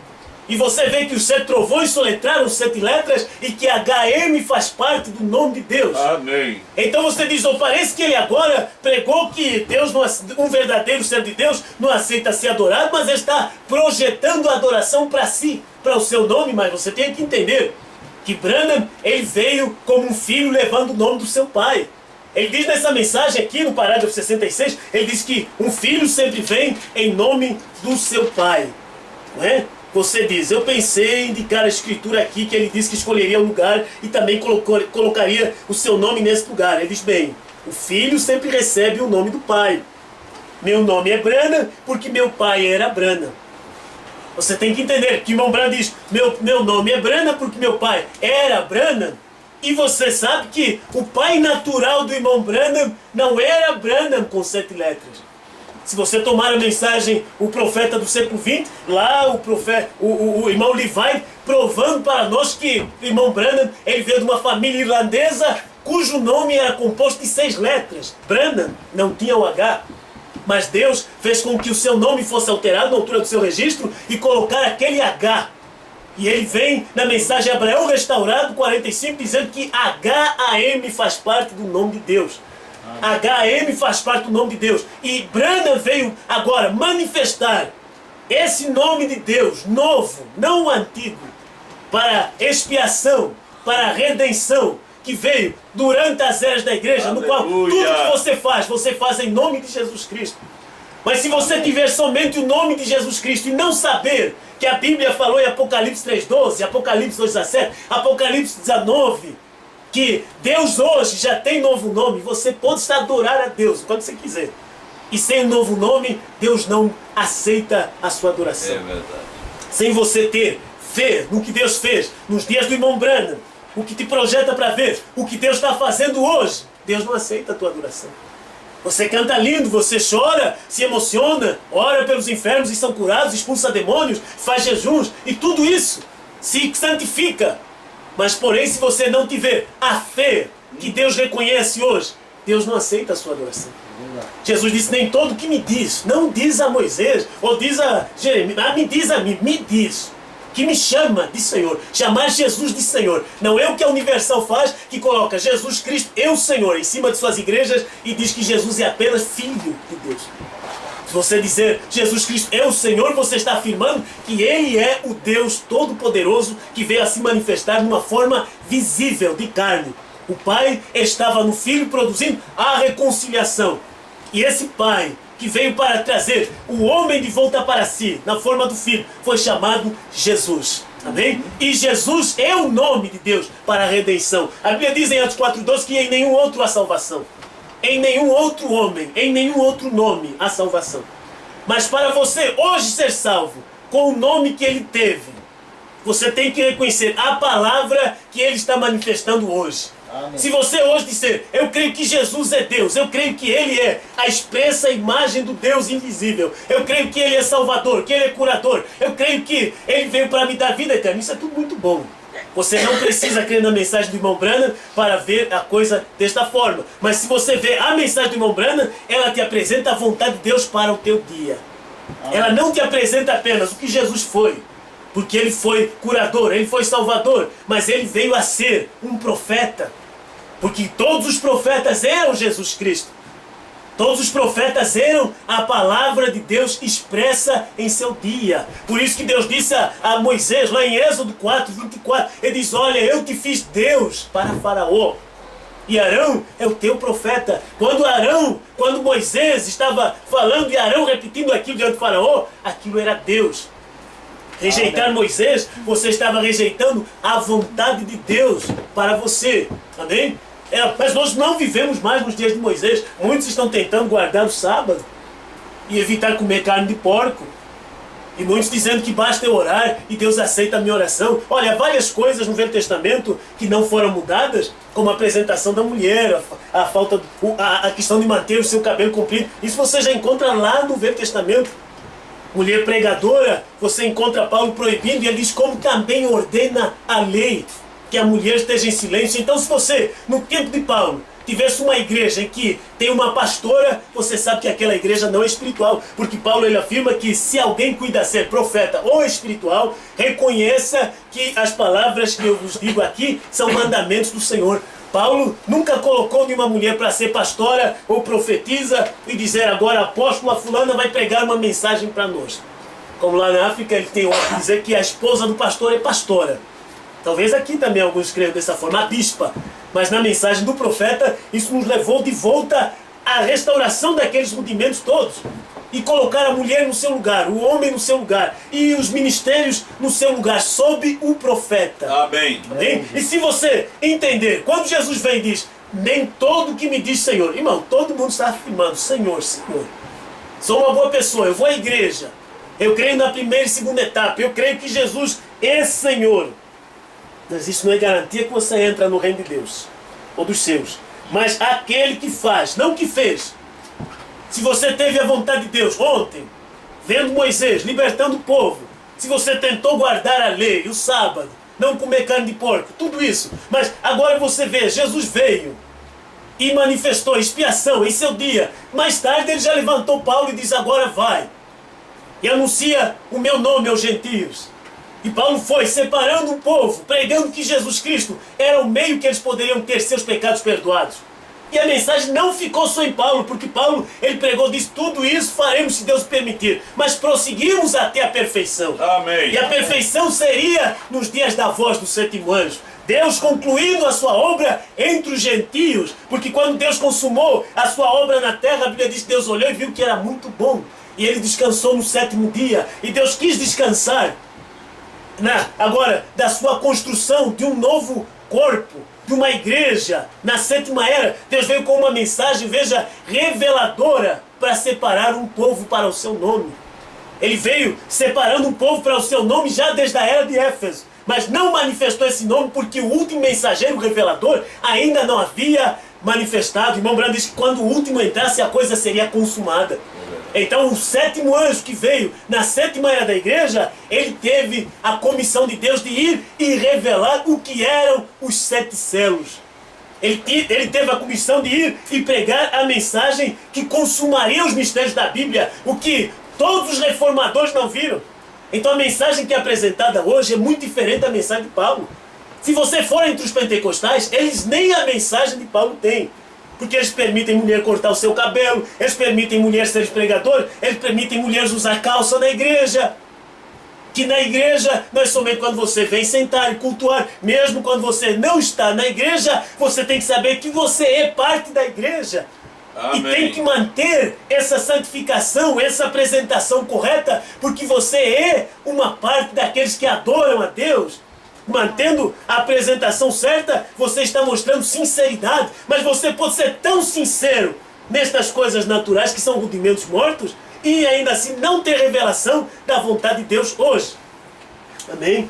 E você vê que os 7 trovões soletraram 7 letras e que HM faz parte do nome de Deus. Amém. Então você diz: oh, parece que ele agora pregou que Deus não, um verdadeiro servo de Deus não aceita ser adorado, mas ele está projetando a adoração para si, para o seu nome. Mas você tem que entender que Branham, ele veio como um filho levando o nome do seu pai. Ele diz nessa mensagem aqui no parágrafo 66, ele diz que um filho sempre vem em nome do seu pai. Não é? Você diz: eu pensei em indicar a escritura aqui que ele disse que escolheria um lugar e também colocaria o seu nome nesse lugar. Ele diz: bem, o filho sempre recebe o nome do pai. meu nome é Branham porque meu pai era Branham. Você tem que entender que o irmão Branham diz, meu nome é Branham porque meu pai era Branham. E você sabe que o pai natural do irmão Branham não era Branham com 7 letras. Se você tomar a mensagem, o profeta do século XX, lá o irmão Levi provando para nós que o irmão Branham, ele veio de uma família irlandesa cujo nome era composto de 6 letras. Branham não tinha o H. Mas Deus fez com que o seu nome fosse alterado na altura do seu registro e colocar aquele H. E ele vem na mensagem Abraão Restaurado 45 dizendo que H-A-M faz parte do nome de Deus. H-A-M faz parte do nome de Deus. E Branham veio agora manifestar esse nome de Deus novo, não o antigo, para expiação, para redenção, que veio durante as eras da igreja, Aleluia. no qual tudo que você faz em nome de Jesus Cristo. Mas se você tiver somente o nome de Jesus Cristo e não saber que a Bíblia falou em Apocalipse 3:12, Apocalipse 2:17, Apocalipse 19, que Deus hoje já tem novo nome, você pode adorar a Deus quando você quiser. E sem o novo nome, Deus não aceita a sua adoração. É verdade. Sem você ter fé no que Deus fez nos dias do irmão Branham, o que te projeta para ver, o que Deus está fazendo hoje, Deus não aceita a tua adoração. Você canta lindo, você chora, se emociona, ora pelos enfermos e são curados, expulsa demônios, faz jejuns e tudo isso se santifica. Mas porém, se você não tiver a fé que Deus reconhece hoje, Deus não aceita a sua adoração. Jesus disse, nem todo que me diz, não diz a Moisés, ou diz a Jeremias, me diz a mim, me diz. Que me chama de Senhor, chamar Jesus de Senhor. Não é o que a Universal faz, que coloca Jesus Cristo, eu Senhor, em cima de suas igrejas e diz que Jesus é apenas Filho de Deus. Se você dizer Jesus Cristo é o Senhor, você está afirmando que Ele é o Deus Todo-Poderoso que veio a se manifestar numa forma visível de carne. O Pai estava no Filho produzindo a reconciliação. E esse Pai que veio para trazer o homem de volta para si, na forma do Filho, foi chamado Jesus. Amém? E Jesus é o nome de Deus para a redenção. A Bíblia diz em Atos 4:12 que em nenhum outro há salvação. Em nenhum outro homem, em nenhum outro nome há salvação. Mas para você hoje ser salvo, com o nome que Ele teve, você tem que reconhecer a palavra que Ele está manifestando hoje. Amém. Se você hoje disser, eu creio que Jesus é Deus, eu creio que Ele é a expressa imagem do Deus invisível, eu creio que Ele é Salvador, que Ele é curador, eu creio que Ele veio para me dar vida eterna, isso é tudo muito bom. Você não precisa crer na mensagem do irmão Branham para ver a coisa desta forma. Mas se você vê a mensagem do irmão Branham, ela te apresenta a vontade de Deus para o teu dia. Ela não te apresenta apenas o que Jesus foi, porque Ele foi curador, Ele foi salvador, mas Ele veio a ser um profeta. Porque todos os profetas eram Jesus Cristo. Todos os profetas eram a palavra de Deus expressa em seu dia. Por isso que Deus disse a Moisés, lá em Êxodo 4:24, Ele diz, olha, eu te fiz Deus para Faraó. E Arão é o teu profeta. Quando Moisés estava falando e Arão repetindo aquilo diante de Faraó, aquilo era Deus. Rejeitar Amém. Moisés, você estava rejeitando a vontade de Deus para você. Amém? Mas nós não vivemos mais nos dias de Moisés. Muitos estão tentando guardar o sábado e evitar comer carne de porco. E muitos dizendo que basta eu orar e Deus aceita a minha oração. Olha, várias coisas no Velho Testamento que não foram mudadas, como a apresentação da mulher, a questão de manter o seu cabelo comprido. Isso você já encontra lá no Velho Testamento. Mulher pregadora, você encontra Paulo proibindo e ele diz como também ordena a lei que a mulher esteja em silêncio. Então se você, no tempo de Paulo, tivesse uma igreja em que tem uma pastora, você sabe que aquela igreja não é espiritual, porque Paulo ele afirma que se alguém cuida ser profeta ou espiritual, reconheça que as palavras que eu vos digo aqui são mandamentos do Senhor. Paulo nunca colocou nenhuma mulher para ser pastora ou profetisa e dizer agora a apóstola fulana vai pregar uma mensagem para nós. Como lá na África ele tem que dizer que a esposa do pastor é pastora. Talvez aqui também alguns creiam dessa forma, a bispa. Mas na mensagem do profeta, isso nos levou de volta à restauração daqueles rudimentos todos. E colocar a mulher no seu lugar, o homem no seu lugar, e os ministérios no seu lugar, sob o profeta. Amém. Amém? E se você entender, quando Jesus vem e diz, nem todo que me diz Senhor, irmão, todo mundo está afirmando, Senhor, Senhor. sou uma boa pessoa, eu vou à igreja, eu creio na primeira e segunda etapa, eu creio que Jesus é Senhor. Mas isso não é garantia que você entra no reino de Deus, ou dos seus. Mas aquele que faz, não que fez. Se você teve a vontade de Deus ontem, vendo Moisés libertando o povo, se você tentou guardar a lei, o sábado, não comer carne de porco, tudo isso, mas agora você vê, Jesus veio e manifestou expiação em seu dia. Mais tarde ele já levantou Paulo e diz, agora vai e anuncia o meu nome aos gentios. E Paulo foi separando o povo, pregando que Jesus Cristo era o meio que eles poderiam ter seus pecados perdoados. E a mensagem não ficou só em Paulo, porque Paulo, ele pregou, disse, tudo isso faremos se Deus permitir, mas prosseguimos até a perfeição. Amém. E a perfeição seria nos dias da voz do sétimo anjo. Deus concluindo a sua obra entre os gentios, porque quando Deus consumou a sua obra na terra, a Bíblia diz que Deus olhou e viu que era muito bom. E ele descansou no sétimo dia, e Deus quis descansar agora da sua construção de um novo corpo, de uma igreja na sétima era. Deus veio com uma mensagem, veja, reveladora para separar um povo para o seu nome. Ele veio separando um povo para o seu nome já desde a era de Éfeso, mas não manifestou esse nome porque o último mensageiro revelador ainda não havia manifestado. Irmão Branham diz que quando o último entrasse a coisa seria consumada. Então o sétimo anjo que veio na sétima era da igreja, ele teve a comissão de Deus de ir e revelar o que eram os 7 selos. Ele teve a comissão de ir e pregar a mensagem que consumaria os mistérios da Bíblia, o que todos os reformadores não viram. Então a mensagem que é apresentada hoje é muito diferente da mensagem de Paulo. Se você for entre os pentecostais, eles nem a mensagem de Paulo têm. Porque eles permitem mulher cortar o seu cabelo, eles permitem mulher ser pregador, eles permitem mulheres usar calça na igreja. Que na igreja não é somente quando você vem sentar e cultuar, mesmo quando você não está na igreja, você tem que saber que você é parte da igreja. Amém. E tem que manter essa santificação, essa apresentação correta, porque você é uma parte daqueles que adoram a Deus. Mantendo a apresentação certa, você está mostrando sinceridade, mas você pode ser tão sincero nestas coisas naturais que são rudimentos mortos e ainda assim não ter revelação da vontade de Deus hoje. Amém?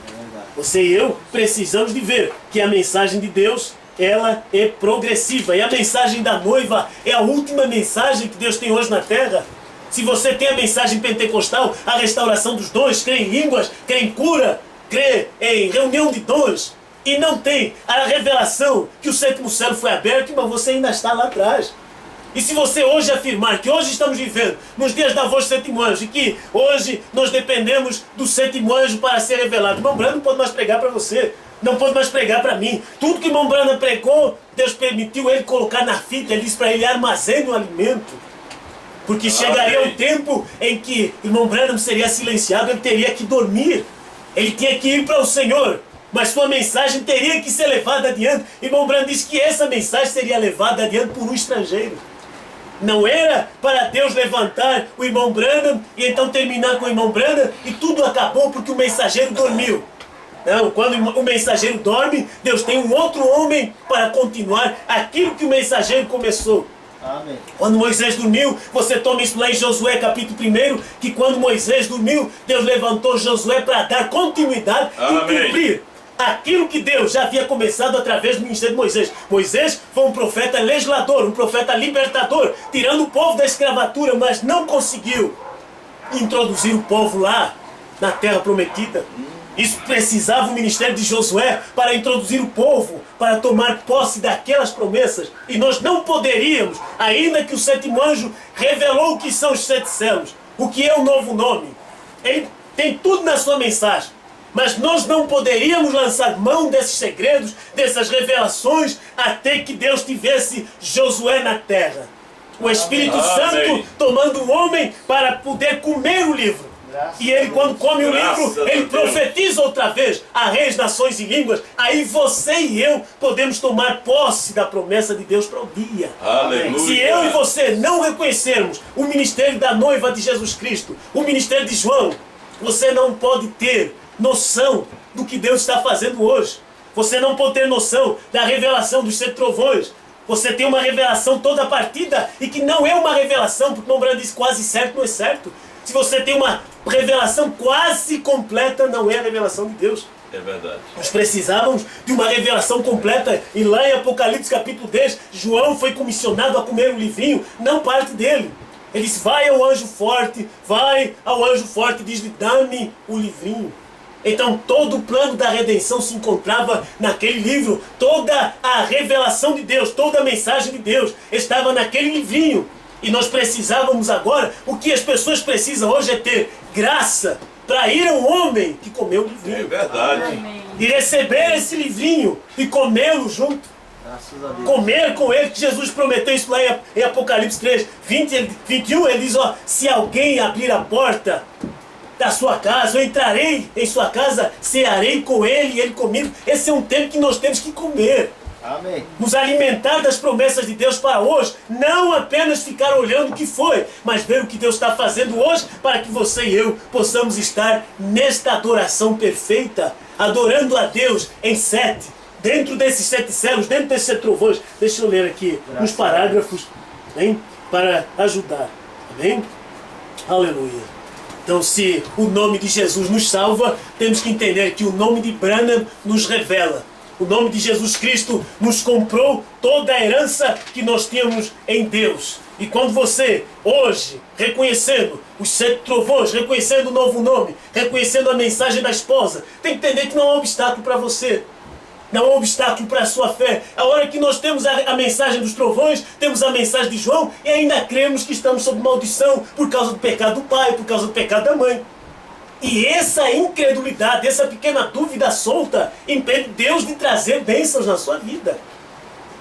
Você e eu precisamos de ver que a mensagem de Deus, ela é progressiva, e a mensagem da noiva é a última mensagem que Deus tem hoje na terra. Se você tem a mensagem pentecostal, a restauração dos dons, crê em línguas, crê em cura, crê em reunião de dons, e não tem a revelação que o sétimo céu foi aberto, mas você ainda está lá atrás. E se você hoje afirmar que hoje estamos vivendo nos dias da voz do sétimo anjo, e que hoje nós dependemos do sétimo anjo para ser revelado, irmão Branham não pode mais pregar para você, não pode mais pregar para mim. Tudo que irmão Branham pregou, Deus permitiu ele colocar na fita, ele disse para ele, armazene o alimento. Porque chegaria um tempo em que irmão Branham seria silenciado, ele teria que dormir. Ele tinha que ir para o Senhor, mas sua mensagem teria que ser levada adiante. Irmão Branham disse que essa mensagem seria levada adiante por um estrangeiro. Não era para Deus levantar o irmão Branham e então terminar com o irmão Branham e tudo acabou porque o mensageiro dormiu. Não, quando o mensageiro dorme, Deus tem um outro homem para continuar aquilo que o mensageiro começou. Amém. Quando Moisés dormiu, você toma isso lá em Josué capítulo 1, que quando Moisés dormiu, Deus levantou Josué para dar continuidade e cumprir aquilo que Deus já havia começado através do ministério de Moisés. Moisés foi um profeta legislador, um profeta libertador, tirando o povo da escravatura, mas não conseguiu introduzir o povo lá na terra prometida. Isso precisava o ministério de Josué para introduzir o povo, para tomar posse daquelas promessas. E nós não poderíamos, ainda que o sétimo anjo revelou o que são os 7 selos, o que é o novo nome. Ele tem tudo na sua mensagem. Mas nós não poderíamos lançar mão desses segredos, dessas revelações, até que Deus tivesse Josué na terra. O Espírito Santo tomando o homem para poder comer o livro. E ele, quando come o livro, ele profetiza outra vez a reis, nações e línguas. Aí você e eu podemos tomar posse da promessa de Deus para o dia. Aleluia. Se eu e você não reconhecermos o ministério da noiva de Jesus Cristo, o ministério de João, você não pode ter noção do que Deus está fazendo hoje. Você não pode ter noção da revelação dos 7 trovões. Você tem uma revelação toda partida e que não é uma revelação, porque o irmão Branham diz quase certo, não é certo. Se você tem uma revelação quase completa, não é a revelação de Deus. É verdade. Nós precisávamos de uma revelação completa. E lá em Apocalipse capítulo 10, João foi comissionado a comer o livrinho, não parte dele. Ele disse, vai ao anjo forte e diz-lhe, dá-me o livrinho. Então todo o plano da redenção se encontrava naquele livro. Toda a revelação de Deus, toda a mensagem de Deus estava naquele livrinho. E nós precisávamos agora, o que as pessoas precisam hoje é ter graça para ir ao homem que comeu o livrinho. É verdade. Amém. E receber esse livrinho e comê-lo junto. Graças a Deus. Comer com ele, que Jesus prometeu isso lá em Apocalipse 3, 21, ele diz, ó, se alguém abrir a porta da sua casa, eu entrarei em sua casa, cearei com ele e ele comigo. Esse é um tempo que nós temos que comer. Amém. Nos alimentar das promessas de Deus para hoje, não apenas ficar olhando o que foi, mas ver o que Deus está fazendo hoje, para que você e eu possamos estar nesta adoração perfeita, adorando a Deus em 7, dentro desses 7 céus, dentro desses 7 trovões. Deixa eu ler aqui uns parágrafos, hein, para ajudar. Amém? Aleluia. Então, se o nome de Jesus nos salva, temos que entender que o nome de Branham nos revela. O nome de Jesus Cristo nos comprou toda a herança que nós temos em Deus. E quando você, hoje, reconhecendo os 7 trovões, reconhecendo o novo nome, reconhecendo a mensagem da esposa, tem que entender que não há obstáculo para você. Não há obstáculo para a sua fé. A hora que nós temos a mensagem dos trovões, temos a mensagem de João, e ainda cremos que estamos sob maldição por causa do pecado do pai, por causa do pecado da mãe. E essa incredulidade, essa pequena dúvida solta, impede Deus de trazer bênçãos na sua vida.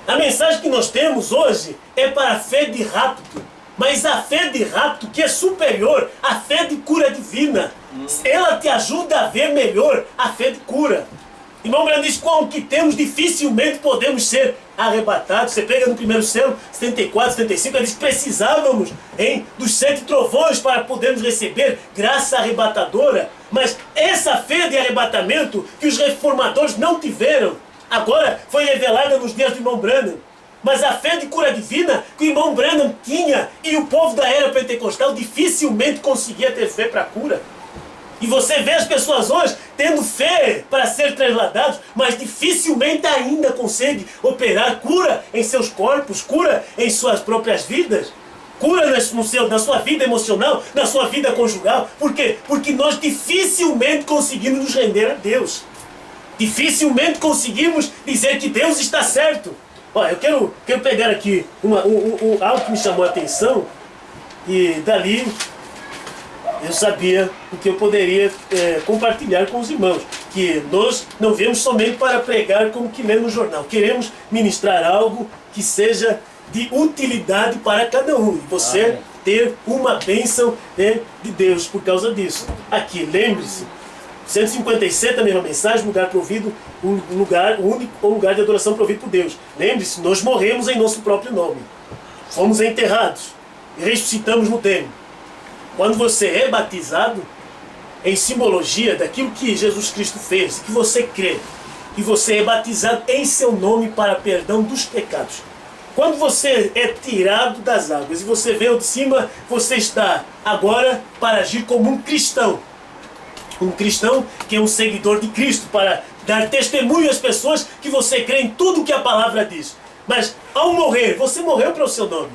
A mensagem que nós temos hoje é para a fé de rapto. Mas a fé de rapto, que é superior à fé de cura divina, ela te ajuda a ver melhor a fé de cura. Irmão Branham diz, com o que temos, dificilmente podemos ser arrebatados. Você pega no primeiro céu, 74, 75, ele diz, precisávamos dos 7 trovões para podermos receber graça arrebatadora. Mas essa fé de arrebatamento que os reformadores não tiveram, agora foi revelada nos dias do irmão Branham. Mas a fé de cura divina que o irmão Branham tinha e o povo da era pentecostal dificilmente conseguia ter fé para cura. E você vê as pessoas hoje tendo fé para ser trasladados, mas dificilmente ainda consegue operar cura em seus corpos, cura em suas próprias vidas, cura na sua vida emocional, na sua vida conjugal. Por quê? Porque nós dificilmente conseguimos nos render a Deus. Dificilmente conseguimos dizer que Deus está certo. Olha, eu quero pegar aqui algo que me chamou a atenção e dali eu sabia o que eu poderia compartilhar com os irmãos. Que nós não viemos somente para pregar como que lê no jornal. Queremos ministrar algo que seja de utilidade para cada um. E você ter uma bênção de Deus por causa disso. Aqui, lembre-se, 157, a mesma mensagem, lugar provido, o único lugar de adoração provido por Deus. Lembre-se, nós morremos em nosso próprio nome. Fomos enterrados e ressuscitamos no tempo. Quando você é batizado, em simbologia daquilo que Jesus Cristo fez, que você crê, que você é batizado em seu nome para perdão dos pecados. Quando você é tirado das águas e você veio de cima, você está agora para agir como um cristão. Um cristão que é um seguidor de Cristo, para dar testemunho às pessoas que você crê em tudo que a palavra diz. Mas ao morrer, você morreu para o seu nome.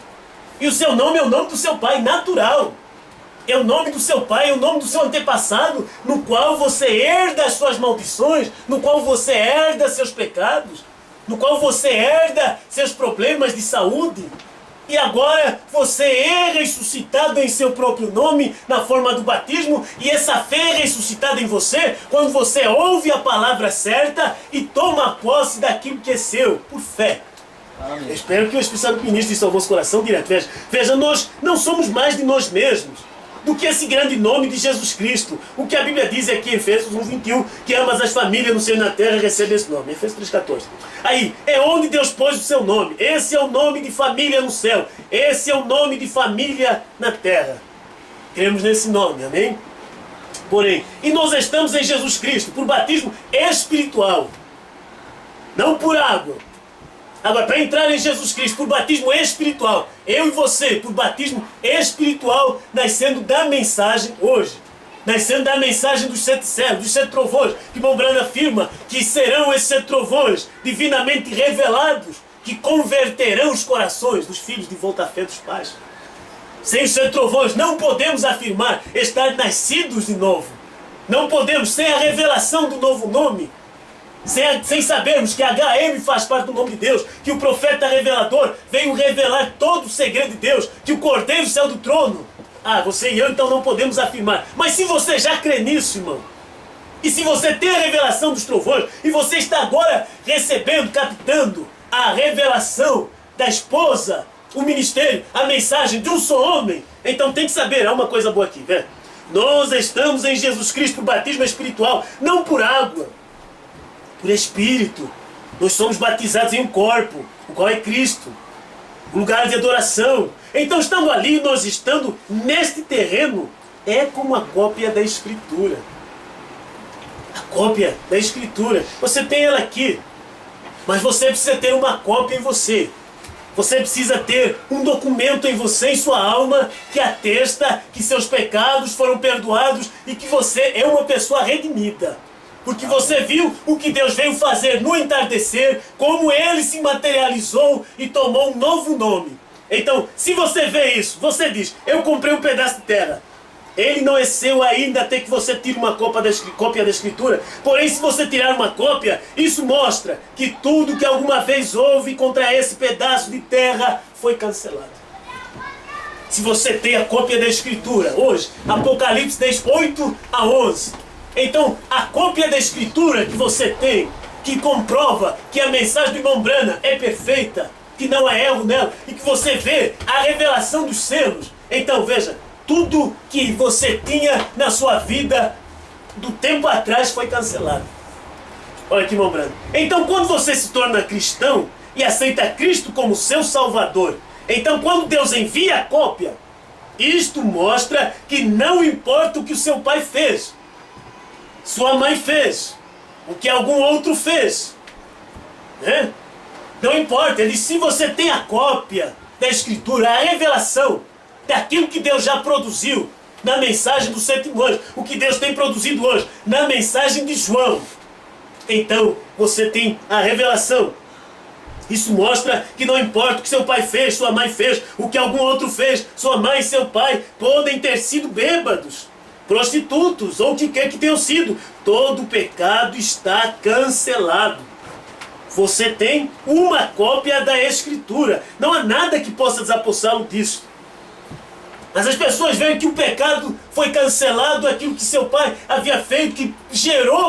E o seu nome é o nome do seu pai natural. É o nome do seu pai, é o nome do seu antepassado, no qual você herda as suas maldições, no qual você herda seus pecados, no qual você herda seus problemas de saúde. E agora você é ressuscitado em seu próprio nome, na forma do batismo, e essa fé é ressuscitada em você quando você ouve a palavra certa e toma posse daquilo que é seu, por fé. Amém. Eu espero que o Espírito Santo ministre isso ao vosso coração direto. Veja, nós não somos mais de nós mesmos do que esse grande nome de Jesus Cristo. O que a Bíblia diz aqui em Efésios 1:21, que amas as famílias no céu e na terra, recebe esse nome. Efésios 3:14. Aí, é onde Deus pôs o seu nome. Esse é o nome de família no céu. Esse é o nome de família na terra. Cremos nesse nome, amém? Porém, e nós estamos em Jesus Cristo, por batismo espiritual. Não por água. Agora, para entrar em Jesus Cristo por batismo espiritual, eu e você, por batismo espiritual, nascendo da mensagem hoje, nascendo da mensagem dos 7 céus, dos 7 trovões, que Mombrana afirma que serão esses 7 trovões divinamente revelados, que converterão os corações dos filhos de volta à fé dos pais. Sem os 7 trovões não podemos afirmar estar nascidos de novo. Não podemos, sem a revelação do novo nome, sem sabermos que HM faz parte do nome de Deus, que o profeta revelador veio revelar todo o segredo de Deus, que o Cordeiro saiu do trono. Você e eu então não podemos afirmar. Mas se você já crê nisso, irmão, e se você tem a revelação dos trovões, e você está agora recebendo, captando a revelação da esposa, o ministério, a mensagem de um só homem, então tem que saber, há uma coisa boa aqui, velho. Nós estamos em Jesus Cristo por batismo espiritual, não por água, por Espírito. Nós somos batizados em um corpo, o qual é Cristo, um lugar de adoração. Então, estando ali, nós estando neste terreno, é como a cópia da Escritura. A cópia da Escritura. Você tem ela aqui, mas você precisa ter uma cópia em você. Você precisa ter um documento em você, em sua alma, que atesta que seus pecados foram perdoados e que você é uma pessoa redimida. Porque você viu o que Deus veio fazer no entardecer, como Ele se materializou e tomou um novo nome. Então, se você vê isso, você diz, eu comprei um pedaço de terra. Ele não é seu ainda até que você tire uma cópia da Escritura. Porém, se você tirar uma cópia, isso mostra que tudo que alguma vez houve contra esse pedaço de terra foi cancelado. Se você tem a cópia da Escritura, hoje, Apocalipse 10, 8 a 11. Então, a cópia da Escritura que você tem, que comprova que a mensagem do irmão Brana é perfeita, que não há erro nela, e que você vê a revelação dos selos. Então, veja, tudo que você tinha na sua vida do tempo atrás foi cancelado. Olha aqui, irmão Brana. Então, quando você se torna cristão e aceita Cristo como seu Salvador, então, quando Deus envia a cópia, isto mostra que não importa o que o seu pai fez, sua mãe fez, o que algum outro fez, né? Não importa, ele diz, se você tem a cópia da Escritura, a revelação daquilo que Deus já produziu na mensagem do 7º anjo, o que Deus tem produzido hoje na mensagem de João, então você tem a revelação. Isso mostra que não importa o que seu pai fez, sua mãe fez, o que algum outro fez, sua mãe e seu pai podem ter sido bêbados, prostitutos ou o que quer que tenham sido, todo pecado está cancelado. Você tem uma cópia da Escritura, não há nada que possa desapossá-lo disso. Mas as pessoas veem que o pecado foi cancelado, aquilo que seu pai havia feito, que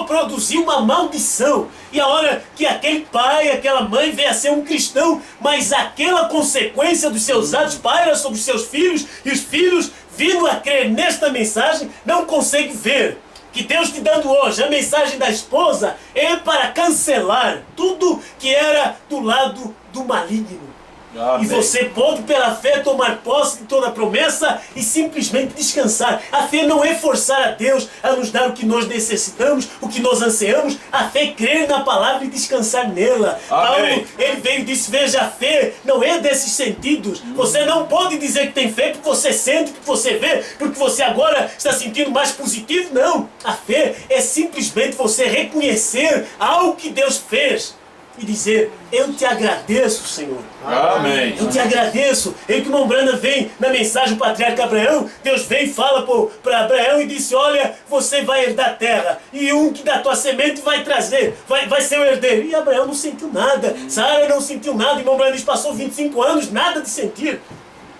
produziu uma maldição. E a hora que aquele pai, aquela mãe veio a ser um cristão, mas aquela consequência dos seus atos paira sobre os seus filhos, e os filhos, vindo a crer nesta mensagem, não conseguem ver que Deus te dando hoje a mensagem da esposa é para cancelar tudo que era do lado do maligno. Amém. E você pode, pela fé, tomar posse de toda a promessa e simplesmente descansar. A fé não é forçar a Deus a nos dar o que nós necessitamos, o que nós ansiamos. A fé é crer na palavra e descansar nela. Amém. Paulo, ele veio e disse, veja, a fé não é desses sentidos. Você não pode dizer que tem fé porque você sente, porque você vê, porque você agora está sentindo mais positivo. Não. A fé é simplesmente você reconhecer algo que Deus fez e dizer, eu te agradeço, Senhor. Amém. Eu te agradeço. E que o irmão Brana vem na mensagem do patriarca Abraão, Deus vem e fala para Abraão e disse, olha, você vai herdar a terra, e um que da tua semente vai trazer, vai ser o herdeiro. E Abraão não sentiu nada, Sara não sentiu nada, o irmão Brana diz, passou 25 anos, nada de sentir,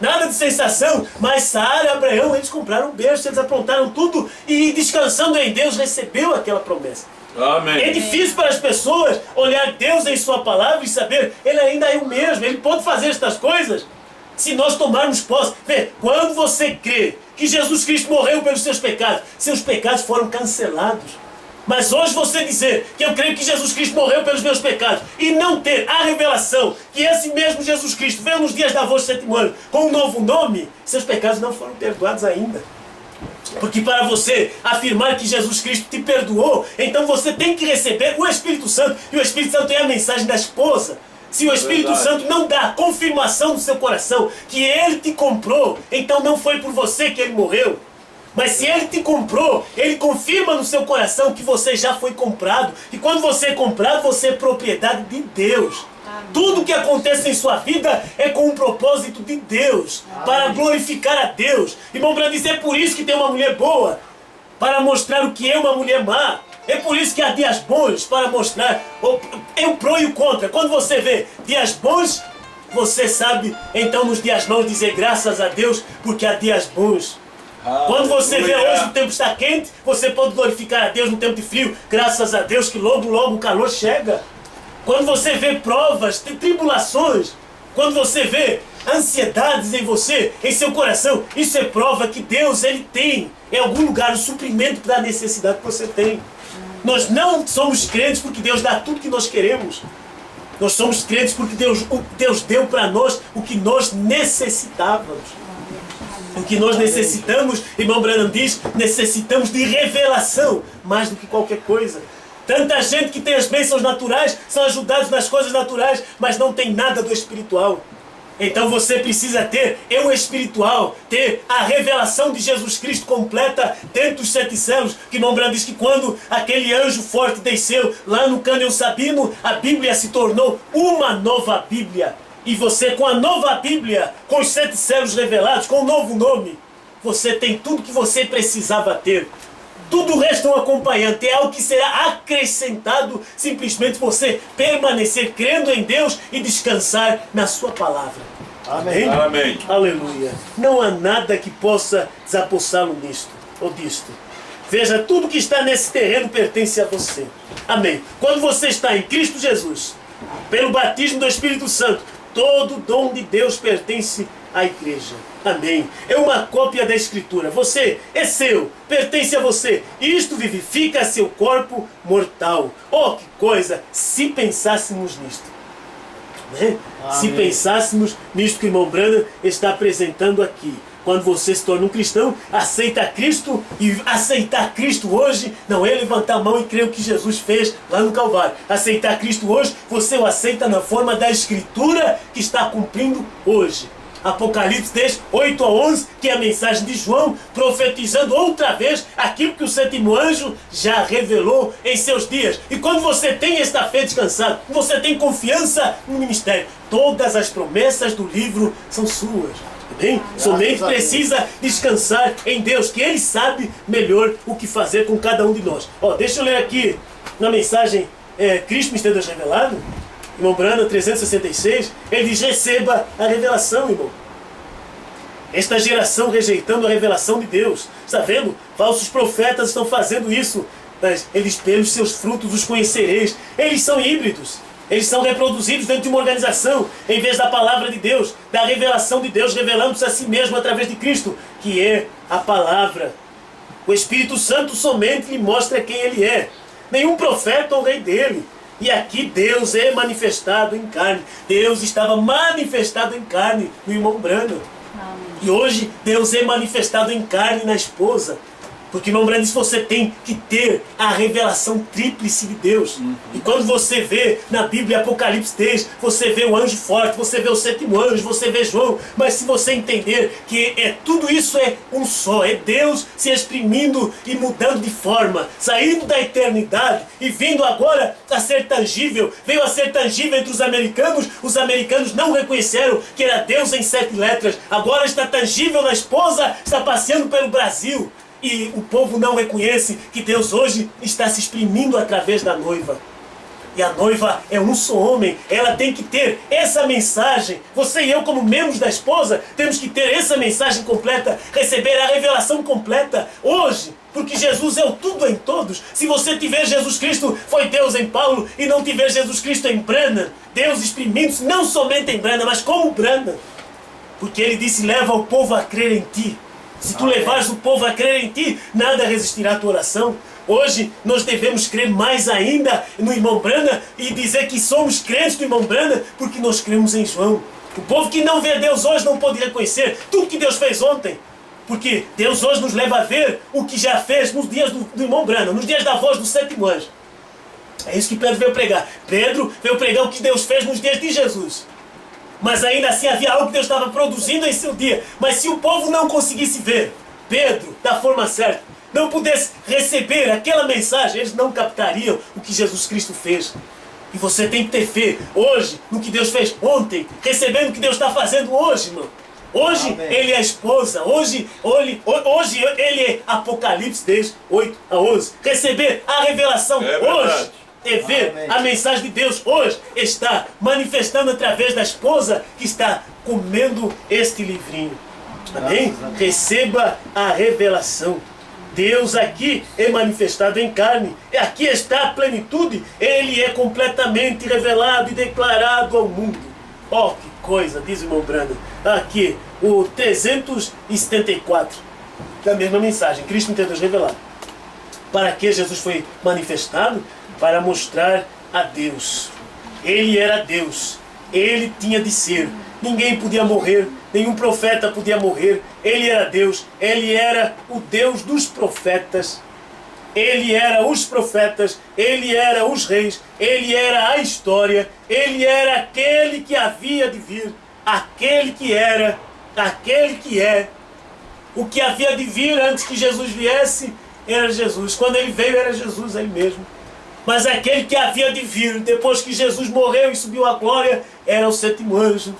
nada de sensação, mas Sara e Abraão, eles compraram um berço, eles aprontaram tudo, e descansando em Deus, recebeu aquela promessa. Amém. É difícil para as pessoas olhar Deus em sua palavra e saber, Ele ainda é o mesmo, Ele pode fazer estas coisas. Se nós tomarmos posse, vê, quando você crê que Jesus Cristo morreu pelos seus pecados foram cancelados. Mas hoje você dizer que eu creio que Jesus Cristo morreu pelos meus pecados e não ter a revelação que esse mesmo Jesus Cristo veio nos dias da voz do 7º ano com um novo nome, seus pecados não foram perdoados ainda. Porque para você afirmar que Jesus Cristo te perdoou, então você tem que receber o Espírito Santo. E o Espírito Santo é a mensagem da esposa. Se o Espírito Santo não dá confirmação no seu coração que Ele te comprou, então não foi por você que Ele morreu. Mas se Ele te comprou, Ele confirma no seu coração que você já foi comprado. E quando você é comprado, você é propriedade de Deus. Amém. Tudo que acontece em sua vida é com um propósito de Deus. Amém. Para glorificar a Deus. Irmão Branco diz, é por isso que tem uma mulher boa. Para mostrar o que é uma mulher má. É por isso que há dias bons para mostrar é o pró e o contra. Quando você vê dias bons, você sabe, então nos dias maus dizer graças a Deus, porque há dias bons. Quando você vê hoje o tempo está quente, você pode glorificar a Deus no tempo de frio. Graças a Deus que logo, logo o calor chega. Quando você vê provas, tem tribulações, quando você vê ansiedades em você, em seu coração, isso é prova que Deus, Ele tem em algum lugar o suprimento para a necessidade que você tem. Nós não somos crentes porque Deus dá tudo que nós queremos. Nós somos crentes porque Deus deu para nós o que nós necessitávamos. O que nós necessitamos, irmão Branham diz, necessitamos de revelação, mais do que qualquer coisa. Tanta gente que tem as bênçãos naturais, são ajudados nas coisas naturais, mas não tem nada do espiritual. Então você precisa ter o espiritual, ter a revelação de Jesus Cristo completa dentro dos 7 céus. Que irmão Branham diz que quando aquele anjo forte desceu lá no cânion Sabino, a Bíblia se tornou uma nova Bíblia. E você com a nova Bíblia, com os 7 céus revelados, com um novo nome, você tem tudo que você precisava ter. Tudo o resto é um acompanhante, é algo que será acrescentado, simplesmente você permanecer crendo em Deus e descansar na sua palavra. Amém? Amém. Aleluia. Não há nada que possa desapossá-lo nisto ou disto. Veja, tudo que está nesse terreno pertence a você. Amém. Quando você está em Cristo Jesus, pelo batismo do Espírito Santo, todo dom de Deus pertence à igreja. Amém. É uma cópia da Escritura. Você é seu, pertence a você. Isto vivifica seu corpo mortal. Oh, que coisa, se pensássemos nisto. Né? Se pensássemos nisto que o irmão Branham está apresentando aqui. Quando você se torna um cristão, aceita Cristo, e aceitar Cristo hoje não é levantar a mão e crer o que Jesus fez lá no Calvário. Aceitar Cristo hoje, você o aceita na forma da Escritura que está cumprindo hoje. Apocalipse 10, 8 a 11, que é a mensagem de João, profetizando outra vez aquilo que o 7º anjo já revelou em seus dias. E quando você tem esta fé descansada, você tem confiança no ministério, todas as promessas do livro são suas. Bem, somente precisa descansar em Deus, que Ele sabe melhor o que fazer com cada um de nós. Deixa eu ler aqui na mensagem Cristo Mistério Deus Revelado, irmão Branham 366, ele diz, receba a revelação, irmão. Esta geração rejeitando a revelação de Deus. Está vendo? Falsos profetas estão fazendo isso. Mas eles, pelos seus frutos, os conhecereis. Eles são híbridos. Eles são reproduzidos dentro de uma organização, em vez da palavra de Deus, da revelação de Deus, revelando-se a si mesmo através de Cristo, que é a palavra. O Espírito Santo somente lhe mostra quem Ele é. Nenhum profeta ou rei dele. E aqui Deus é manifestado em carne. Deus estava manifestado em carne no irmão Branham. E hoje Deus é manifestado em carne na esposa. Porque, irmão Branham, você tem que ter a revelação tríplice de Deus. E quando você vê na Bíblia Apocalipse 10, você vê o anjo forte, você vê o 7º anjo, você vê João. Mas se você entender que tudo isso é um só, é Deus se exprimindo e mudando de forma, saindo da eternidade e vindo agora a ser tangível. Veio a ser tangível entre os americanos não reconheceram que era Deus em 7 letras. Agora está tangível na esposa, está passeando pelo Brasil. E o povo não reconhece que Deus hoje está se exprimindo através da noiva. E a noiva é um só homem. Ela tem que ter essa mensagem. Você e eu, como membros da esposa, temos que ter essa mensagem completa. Receber a revelação completa hoje. Porque Jesus é o tudo em todos. Se você tiver Jesus Cristo, foi Deus em Paulo. E não tiver Jesus Cristo em Branham, Deus exprimindo-se não somente em Branham, mas como Branham. Porque Ele disse, leva o povo a crer em Ti. Se tu levares o povo a crer em Ti, nada resistirá à tua oração. Hoje nós devemos crer mais ainda no irmão Branham e dizer que somos crentes do irmão Branham porque nós cremos em João. O povo que não vê Deus hoje não pode reconhecer tudo que Deus fez ontem. Porque Deus hoje nos leva a ver o que já fez nos dias do irmão Branham, nos dias da voz do 7º anjo. É isso que Pedro veio pregar. Pedro veio pregar o que Deus fez nos dias de Jesus. Mas ainda assim havia algo que Deus estava produzindo em seu dia. Mas se o povo não conseguisse ver Pedro da forma certa, não pudesse receber aquela mensagem, eles não captariam o que Jesus Cristo fez. E você tem que ter fé hoje no que Deus fez ontem, recebendo o que Deus está fazendo hoje, irmão. Hoje Amém. ele é a esposa, hoje ele é Apocalipse 10, 8 a 11. Receber a revelação É hoje. verdade. É ver Amém. a mensagem de Deus hoje está manifestando através da esposa que está comendo este livrinho. Amém? Graças a Deus. Receba a revelação. Deus aqui é manifestado em carne. E aqui está a plenitude. Ele é completamente revelado e declarado ao mundo. Oh, que coisa, diz o irmão Brandon. Aqui, o 374 da mesma mensagem. Cristo tem Deus revelado. Para que Jesus foi manifestado? Para mostrar a Deus. Ele era Deus. Ele tinha de ser. Ninguém podia morrer. Nenhum profeta podia morrer. Ele era Deus. Ele era o Deus dos profetas. Ele era os profetas. Ele era os reis. Ele era a história. Ele era aquele que havia de vir. Aquele que era. Aquele que é. O que havia de vir antes que Jesus viesse era Jesus. Quando ele veio era Jesus ele mesmo. Mas aquele que havia de vir depois que Jesus morreu e subiu à glória era o sétimo anjo.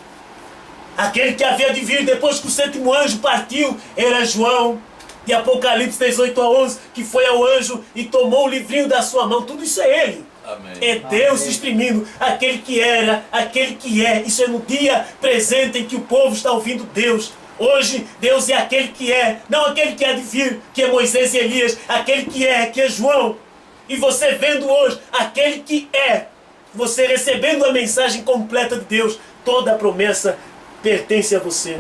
Aquele que havia de vir depois que o sétimo anjo partiu era João, de Apocalipse 18 a 11, que foi ao anjo e tomou o livrinho da sua mão. Tudo isso é Ele. Amém. É Deus Amém. exprimindo aquele que era, aquele que é. Isso é no dia presente em que o povo está ouvindo Deus. Hoje, Deus é aquele que é, não aquele que há de vir, que é Moisés e Elias, aquele que é João. E você vendo hoje aquele que é, você recebendo a mensagem completa de Deus, toda a promessa pertence a você.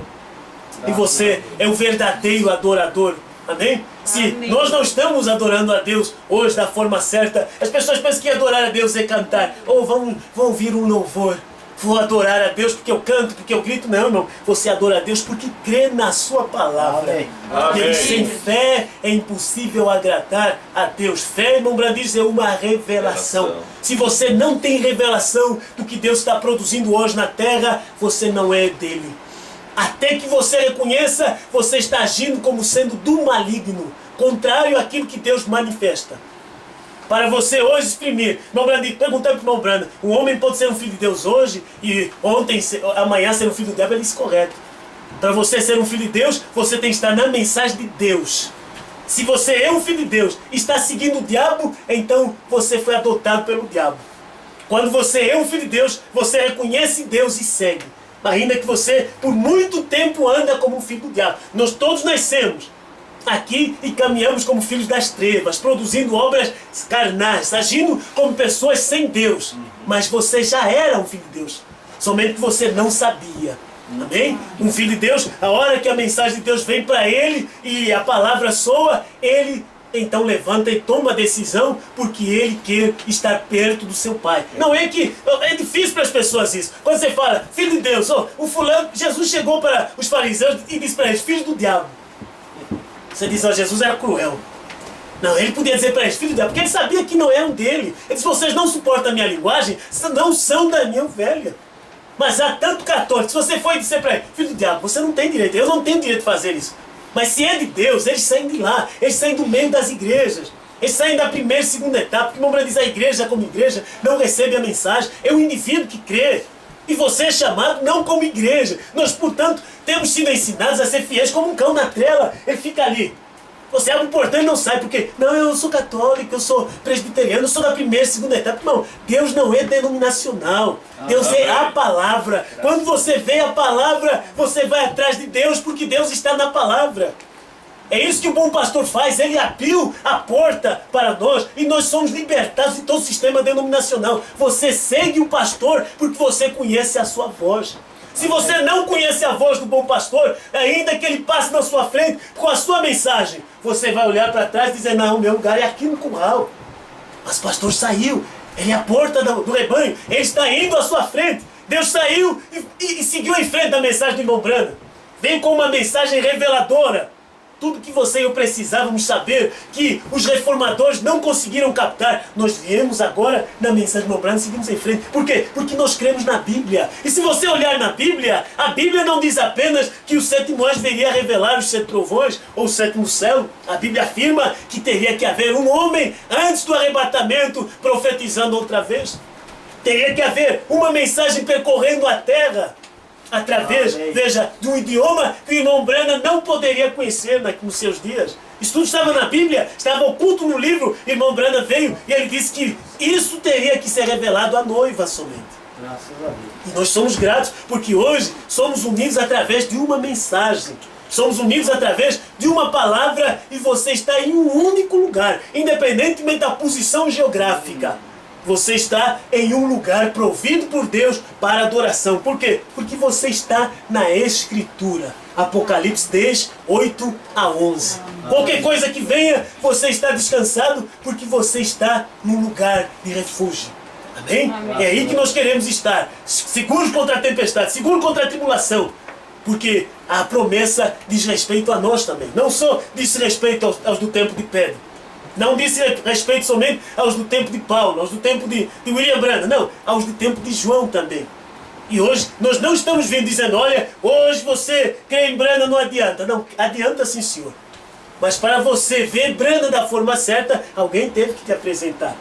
E você é o verdadeiro adorador. Amém? Se Amém. nós não estamos adorando a Deus hoje da forma certa, as pessoas pensam que adorar a Deus é cantar. Ou vão ouvir um louvor. Vou adorar a Deus porque eu canto, porque eu grito. Não, irmão. Você adora a Deus porque crê na sua palavra. Amém. Porque Amém. sem fé é impossível agradar a Deus. Fé, irmão Brandiz, é uma revelação. Se você não tem revelação do que Deus está produzindo hoje na terra, você não é dele. Até que você reconheça, você está agindo como sendo do maligno, contrário àquilo que Deus manifesta. Para você hoje exprimir, irmão Brandon, perguntando para o irmão Brandon, um homem pode ser um filho de Deus hoje e amanhã ser um filho do diabo, ele disse correto. Para você ser um filho de Deus, você tem que estar na mensagem de Deus. Se você é um filho de Deus e está seguindo o diabo, então você foi adotado pelo diabo. Quando você é um filho de Deus, você reconhece Deus e segue. Ainda que você por muito tempo anda como um filho do diabo. Nós todos nascemos aqui e caminhamos como filhos das trevas, produzindo obras carnais, agindo como pessoas sem Deus. Mas você já era um filho de Deus, somente que você não sabia. Amém? Um filho de Deus, a hora que a mensagem de Deus vem para ele e a palavra soa, ele então levanta e toma a decisão porque ele quer estar perto do seu pai. Não é que é difícil para as pessoas isso. Quando você fala, filho de Deus, o fulano, Jesus chegou para os fariseus e disse para eles, filho do diabo. Você diz, Jesus era cruel. Não, ele podia dizer para eles, filho do diabo, porque ele sabia que não eram dele. Ele disse, vocês não suportam a minha linguagem, não são da minha ovelha. Mas há tanto católico, se você for dizer para ele, filho do diabo, você não tem direito, eu não tenho direito de fazer isso. Mas se é de Deus, eles saem de lá, eles saem do meio das igrejas. Eles saem da primeira e segunda etapa, porque o irmão diz, a igreja como igreja não recebe a mensagem, é o indivíduo que crê. E você é chamado não como igreja. Nós, portanto, temos sido ensinados a ser fiéis como um cão na trela. Ele fica ali. Você abre o portão e não sai, porque, não, eu sou católico, eu sou presbiteriano, eu sou da primeira e segunda etapa. Não, Deus não é denominacional. Deus é a palavra. Quando você vê a palavra, você vai atrás de Deus, porque Deus está na palavra. É isso que o bom pastor faz, ele abriu a porta para nós e nós somos libertados de todo o sistema denominacional. Você segue o pastor porque você conhece a sua voz. Se você não conhece a voz do bom pastor, ainda que ele passe na sua frente com a sua mensagem, você vai olhar para trás e dizer, não, meu lugar é aqui no curral. Mas o pastor saiu, ele é a porta do rebanho, ele está indo à sua frente. Deus saiu e seguiu em frente da mensagem do irmão Brandon. Vem com uma mensagem reveladora. tudo que você e eu precisávamos saber, que os reformadores não conseguiram captar. Nós viemos agora na mensagem do irmão Branham e seguimos em frente. Por quê? Porque nós cremos na Bíblia. E se você olhar na Bíblia, a Bíblia não diz apenas que o sétimo anjo viria revelar os 7 trovões ou o sétimo céu. A Bíblia afirma que teria que haver um homem antes do arrebatamento profetizando outra vez. Teria que haver uma mensagem percorrendo a terra através, veja, de um idioma que o irmão Branham não poderia conhecer nos seus dias. Isso tudo estava na Bíblia, estava oculto no livro. O irmão Branham veio e ele disse que isso teria que ser revelado à noiva somente. Graças a Deus. E nós somos gratos porque hoje somos unidos através de uma mensagem. Somos unidos através de uma palavra e você está em um único lugar, independentemente da posição geográfica. Você está em um lugar provido por Deus para adoração. Por quê? Porque você está na Escritura. Apocalipse 10, 8 a 11. Qualquer coisa que venha, você está descansado porque você está num lugar de refúgio. Amém? É aí que nós queremos estar. Seguros contra a tempestade, seguros contra a tribulação. Porque a promessa diz respeito a nós também. Não só diz respeito aos do tempo de Pedro. Não disse respeito somente aos do tempo de Paulo, aos do tempo de William Branham, não, aos do tempo de João também. E hoje nós não estamos vindo dizendo, olha, hoje você crê em Branham, não adianta. Não, adianta sim, senhor. Mas para você ver Branham da forma certa, alguém teve que te apresentar.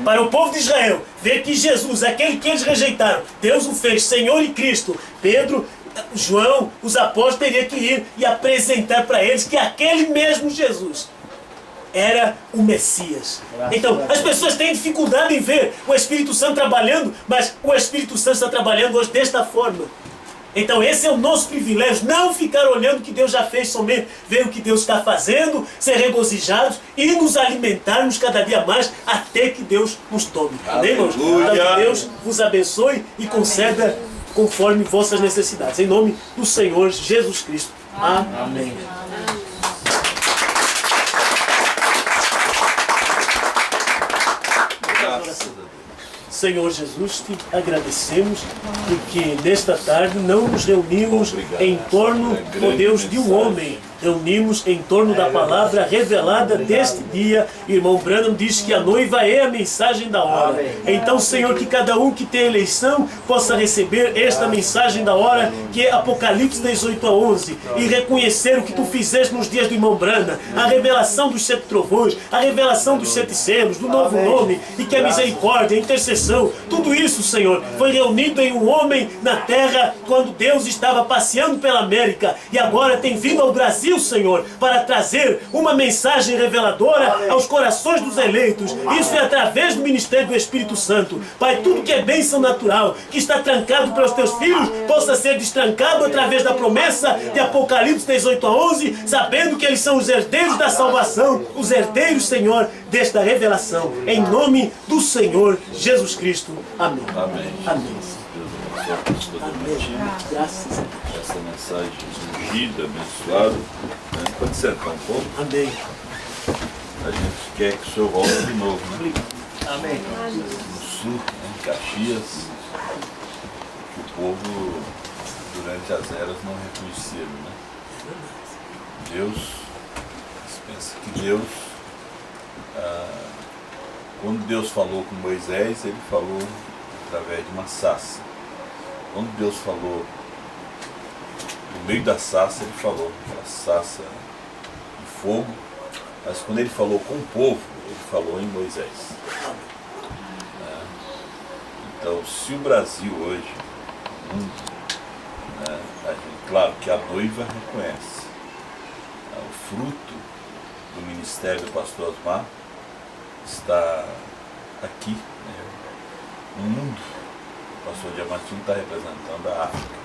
Para o povo de Israel, ver que Jesus, aquele que eles rejeitaram, Deus o fez Senhor e Cristo. Pedro, João, os apóstolos teriam que ir e apresentar para eles que aquele mesmo Jesus era o Messias. Então, as pessoas têm dificuldade em ver o Espírito Santo trabalhando, mas o Espírito Santo está trabalhando hoje desta forma. Então, esse é o nosso privilégio, não ficar olhando o que Deus já fez somente, ver o que Deus está fazendo, ser regozijados e nos alimentarmos cada dia mais até que Deus nos tome. Amém, irmãos? Então, que Deus vos abençoe e conceda conforme vossas necessidades. Em nome do Senhor Jesus Cristo. Amém. Senhor Jesus, te agradecemos porque nesta tarde não nos reunimos em torno, ó Deus, de um homem. Reunimos em torno da palavra revelada deste dia. Irmão Branham diz que a noiva é a mensagem da hora. Então, Senhor, que cada um que tem eleição possa receber esta mensagem da hora, que é Apocalipse 18 a 11, e reconhecer o que tu fizeste nos dias do irmão Branham, a revelação dos 7 trovões, a revelação dos 7 selos, do novo nome, e que a misericórdia, a intercessão, tudo isso, Senhor, foi reunido em um homem na terra quando Deus estava passeando pela América, e agora tem vindo ao Brasil, Senhor, para trazer uma mensagem reveladora aos corações dos eleitos. Isso é através do ministério do Espírito Santo. Pai, tudo que é bênção natural, que está trancado para os teus filhos, possa ser destrancado através da promessa de Apocalipse 18 a 11, sabendo que eles são os herdeiros da salvação, os herdeiros, Senhor, desta revelação. Em nome do Senhor Jesus Cristo. Amém. Amém. Amém. Amém. Graças a Deus. Essa mensagem ungida, abençoada. Pode sentar um pouco. Amém. A gente quer que o senhor volte de novo, né? Amém. No sul, em Caxias, que o povo, durante as eras, não reconheceram, né? Deus, você pensa que Deus, quando Deus falou com Moisés, ele falou através de uma sarça. Quando Deus falou no meio da sarça, ele falou aquela sarça de fogo, mas quando ele falou com o povo, ele falou em Moisés. Então, se o Brasil hoje, o mundo, claro que a noiva reconhece, o fruto do ministério do pastor Osmar está aqui, no mundo. O pastor Diamantino está representando a África.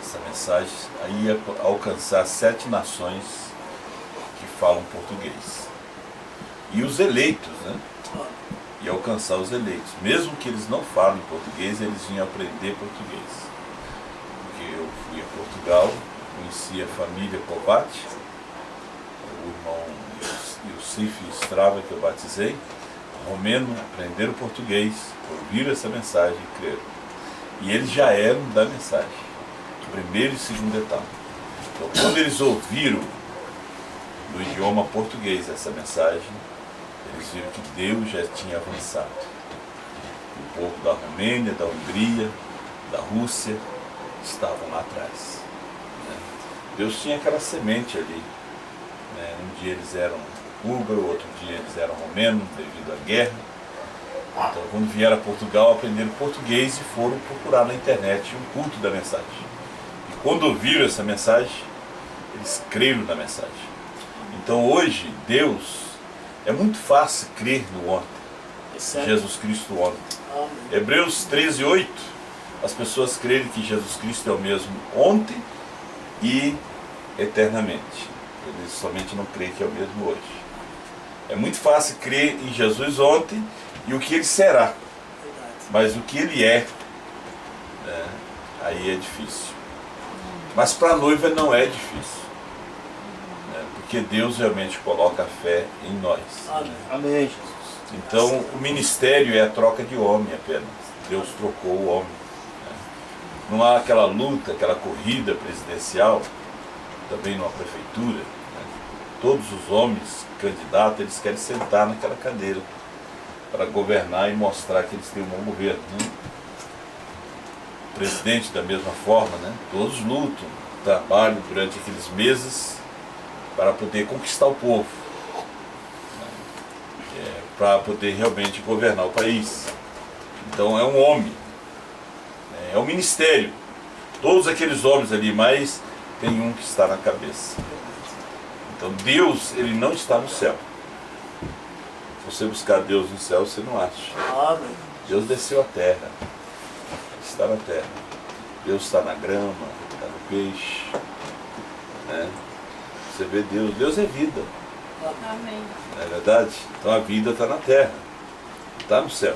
Essa mensagem aí ia alcançar 7 nações que falam português. E os eleitos, né? Ia alcançar os eleitos. Mesmo que eles não falem português, eles iam aprender português. Porque eu fui a Portugal, conheci a família Covati, o irmão Yosif Strava, que eu batizei, romeno, aprenderam português, ouviram essa mensagem e creram. E eles já eram da mensagem, primeira e segunda etapa. Então, quando eles ouviram no idioma português essa mensagem, eles viram que Deus já tinha avançado. O povo da Romênia, da Hungria, da Rússia estavam lá atrás. Deus tinha aquela semente ali. Um dia eles eram húngaros, outro dia eles eram romenos devido à guerra. Então, quando vieram a Portugal, aprenderam português e foram procurar na internet o culto da mensagem. E quando ouviram essa mensagem, eles creram na mensagem. Então, hoje, Deus, é muito fácil crer no ontem. Jesus Cristo ontem. Hebreus 13:8, as pessoas creem que Jesus Cristo é o mesmo ontem e eternamente. Eles somente não creem que é o mesmo hoje. É muito fácil crer em Jesus ontem e o que ele será, mas o que ele é, aí é difícil. Mas para a noiva não é difícil, porque Deus realmente coloca a fé em nós. Amém, Jesus. Então o ministério é a troca de homem apenas. Deus trocou o homem. Não há aquela luta, aquela corrida presidencial, também numa prefeitura. Todos os homens candidatos, eles querem sentar naquela cadeira para governar e mostrar que eles têm um bom governo. O presidente, da mesma forma, todos lutam, trabalham durante aqueles meses para poder conquistar o povo, para poder realmente governar o país. Então é um homem, é um ministério. Todos aqueles homens ali, mas tem um que está na cabeça. Então Deus, ele não está no céu. Se você buscar Deus no céu, você não acha. Deus desceu à terra. Está na terra. Deus está na grama, está no peixe. Você vê Deus. Deus é vida. Amém. Não é verdade? Então a vida está na terra. Está no céu.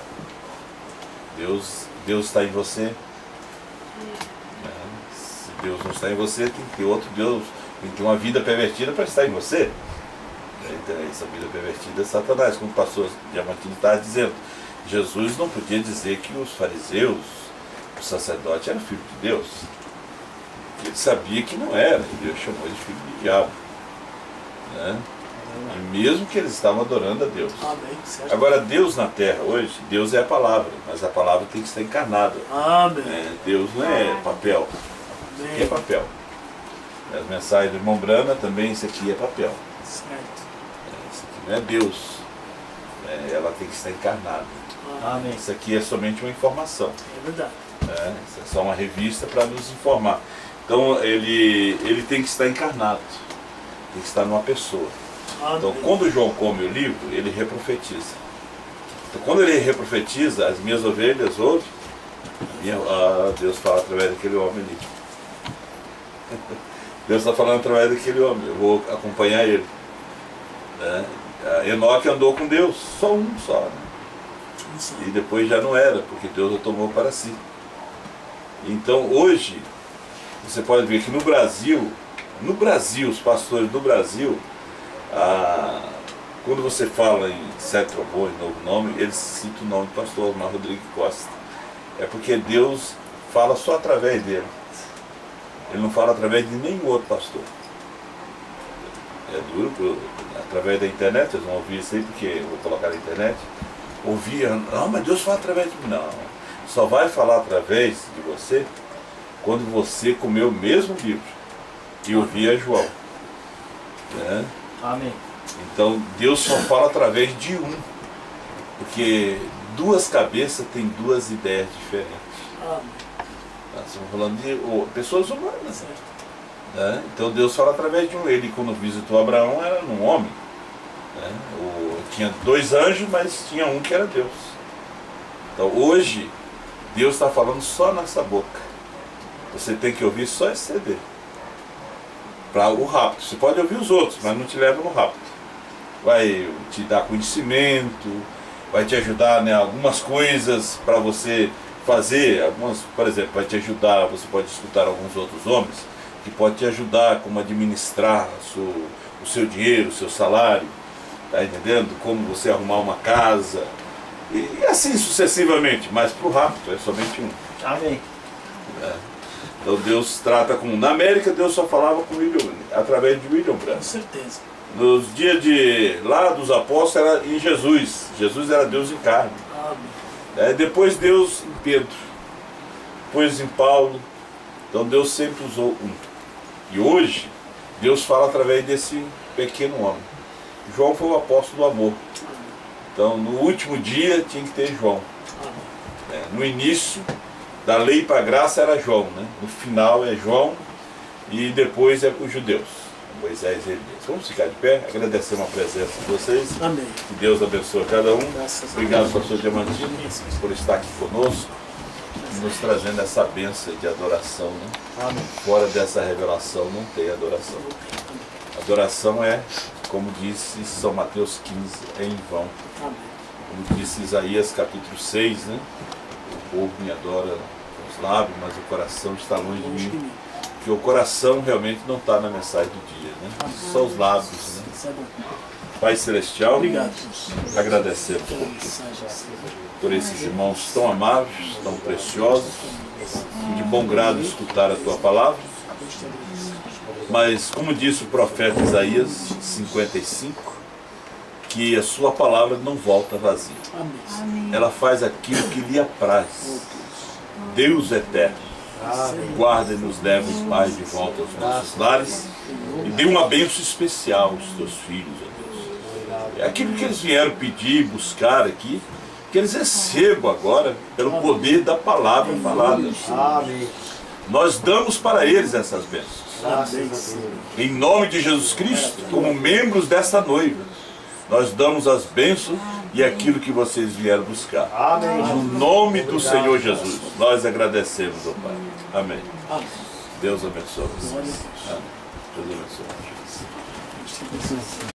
Deus está em você. Se Deus não está em você, tem que ter outro Deus. Tem que ter uma vida pervertida para estar em você. Então, essa vida pervertida é Satanás, como o pastor Diamantino estava dizendo. Jesus não podia dizer que os fariseus, os sacerdotes, eram filhos de Deus. Ele sabia que não era, e Deus chamou de filho do diabo. E mesmo que eles estavam adorando a Deus. Agora, Deus na terra hoje, Deus é a palavra, mas a palavra tem que estar encarnada. Deus não é papel. Isso aqui é papel. As mensagens do irmão Brana também, isso aqui é papel. Isso aqui não é Deus. Ela tem que estar encarnada. Isso aqui é somente uma informação. É verdade. Isso é só uma revista para nos informar. Então ele tem que estar encarnado. Tem que estar numa pessoa. Então quando João come o livro, ele reprofetiza. Então quando ele reprofetiza, as minhas ovelhas ouvem, Deus fala através daquele homem ali. Deus está falando através daquele homem, eu vou acompanhar ele. Enoque andou com Deus, só um só. E depois já não era, porque Deus o tomou para si. Então hoje, você pode ver que no Brasil, os pastores do Brasil, quando você fala em Sete Trovões, novo nome, eles citam o nome do pastor Osmar Rodrigues Costa. É porque Deus fala só através dele. Ele não fala através de nenhum outro pastor. É duro, através da internet, vocês vão ouvir isso aí, porque eu vou colocar na internet. Ouvir, não, mas Deus fala através de mim. Não, só vai falar através de você quando você comer o mesmo livro e ouvir a João. Amém. Então Deus só fala através de um, porque duas cabeças têm duas ideias diferentes. Nós estamos falando de pessoas humanas. Então Deus fala através de um. Ele, quando visitou Abraão, era um homem. Tinha dois anjos, mas tinha um que era Deus. Então hoje, Deus está falando só nessa boca. Você tem que ouvir só esse CD. Para o rapto. Você pode ouvir os outros, mas não te leva no rapto. Vai te dar conhecimento, vai te ajudar em algumas coisas para você fazer. Por exemplo, vai te ajudar, você pode escutar alguns outros homens que pode te ajudar como administrar o seu dinheiro, o seu salário, tá entendendo? Como você arrumar uma casa, e assim sucessivamente, mas para o rapto é somente um. Amém. Então Deus trata com... Na América, Deus só falava com William, através de William Branham. Com certeza. Nos dias lá dos apóstolos, era em Jesus. Jesus era Deus em carne. Amém. Depois Deus em Pedro. Depois em Paulo. Então Deus sempre usou um. E hoje, Deus fala através desse pequeno homem. João foi o apóstolo do amor. Então, no último dia tinha que ter João. No início, da lei para a graça era João, né? No final é João e depois é para os judeus, Moisés e Elias. Vamos ficar de pé, agradecemos a presença de vocês. Amém. Que Deus abençoe cada um. Graças a Obrigado, Deus. pastor Diamantino, por estar aqui conosco, nos trazendo essa bênção de adoração, né? Amém. Fora dessa revelação não tem adoração. Adoração é, como disse São Mateus 15, é em vão. Amém. Como disse Isaías capítulo 6, né? O povo me adora com os lábios, mas o coração está longe de mim. Porque o coração realmente não está na mensagem do dia, né? Só os lábios, né? Isso é bom. Pai Celestial, Obrigado. agradecemos Pela mensagem. por esses irmãos tão amáveis, tão preciosos, e de bom grado escutar a Tua palavra. Mas, como disse o profeta Isaías 55, que a sua palavra não volta vazia. Amém. Ela faz aquilo que lhe apraz. Deus eterno, guarda e nos leva em paz de volta aos nossos lares e dê uma bênção especial aos teus filhos, ó Deus. É aquilo que eles vieram pedir, buscar aqui, que eles recebam agora pelo poder da palavra falada. Amém. Nós damos para eles essas bênçãos. Graças a Deus. Em nome de Jesus Cristo, como membros desta noiva, nós damos as bênçãos e aquilo que vocês vieram buscar. Amém. No nome do Senhor Jesus, nós agradecemos, ó Pai. Amém. Amém. Deus abençoe vocês. Glória a Deus. Amém. Deus abençoe. Deus te abençoe.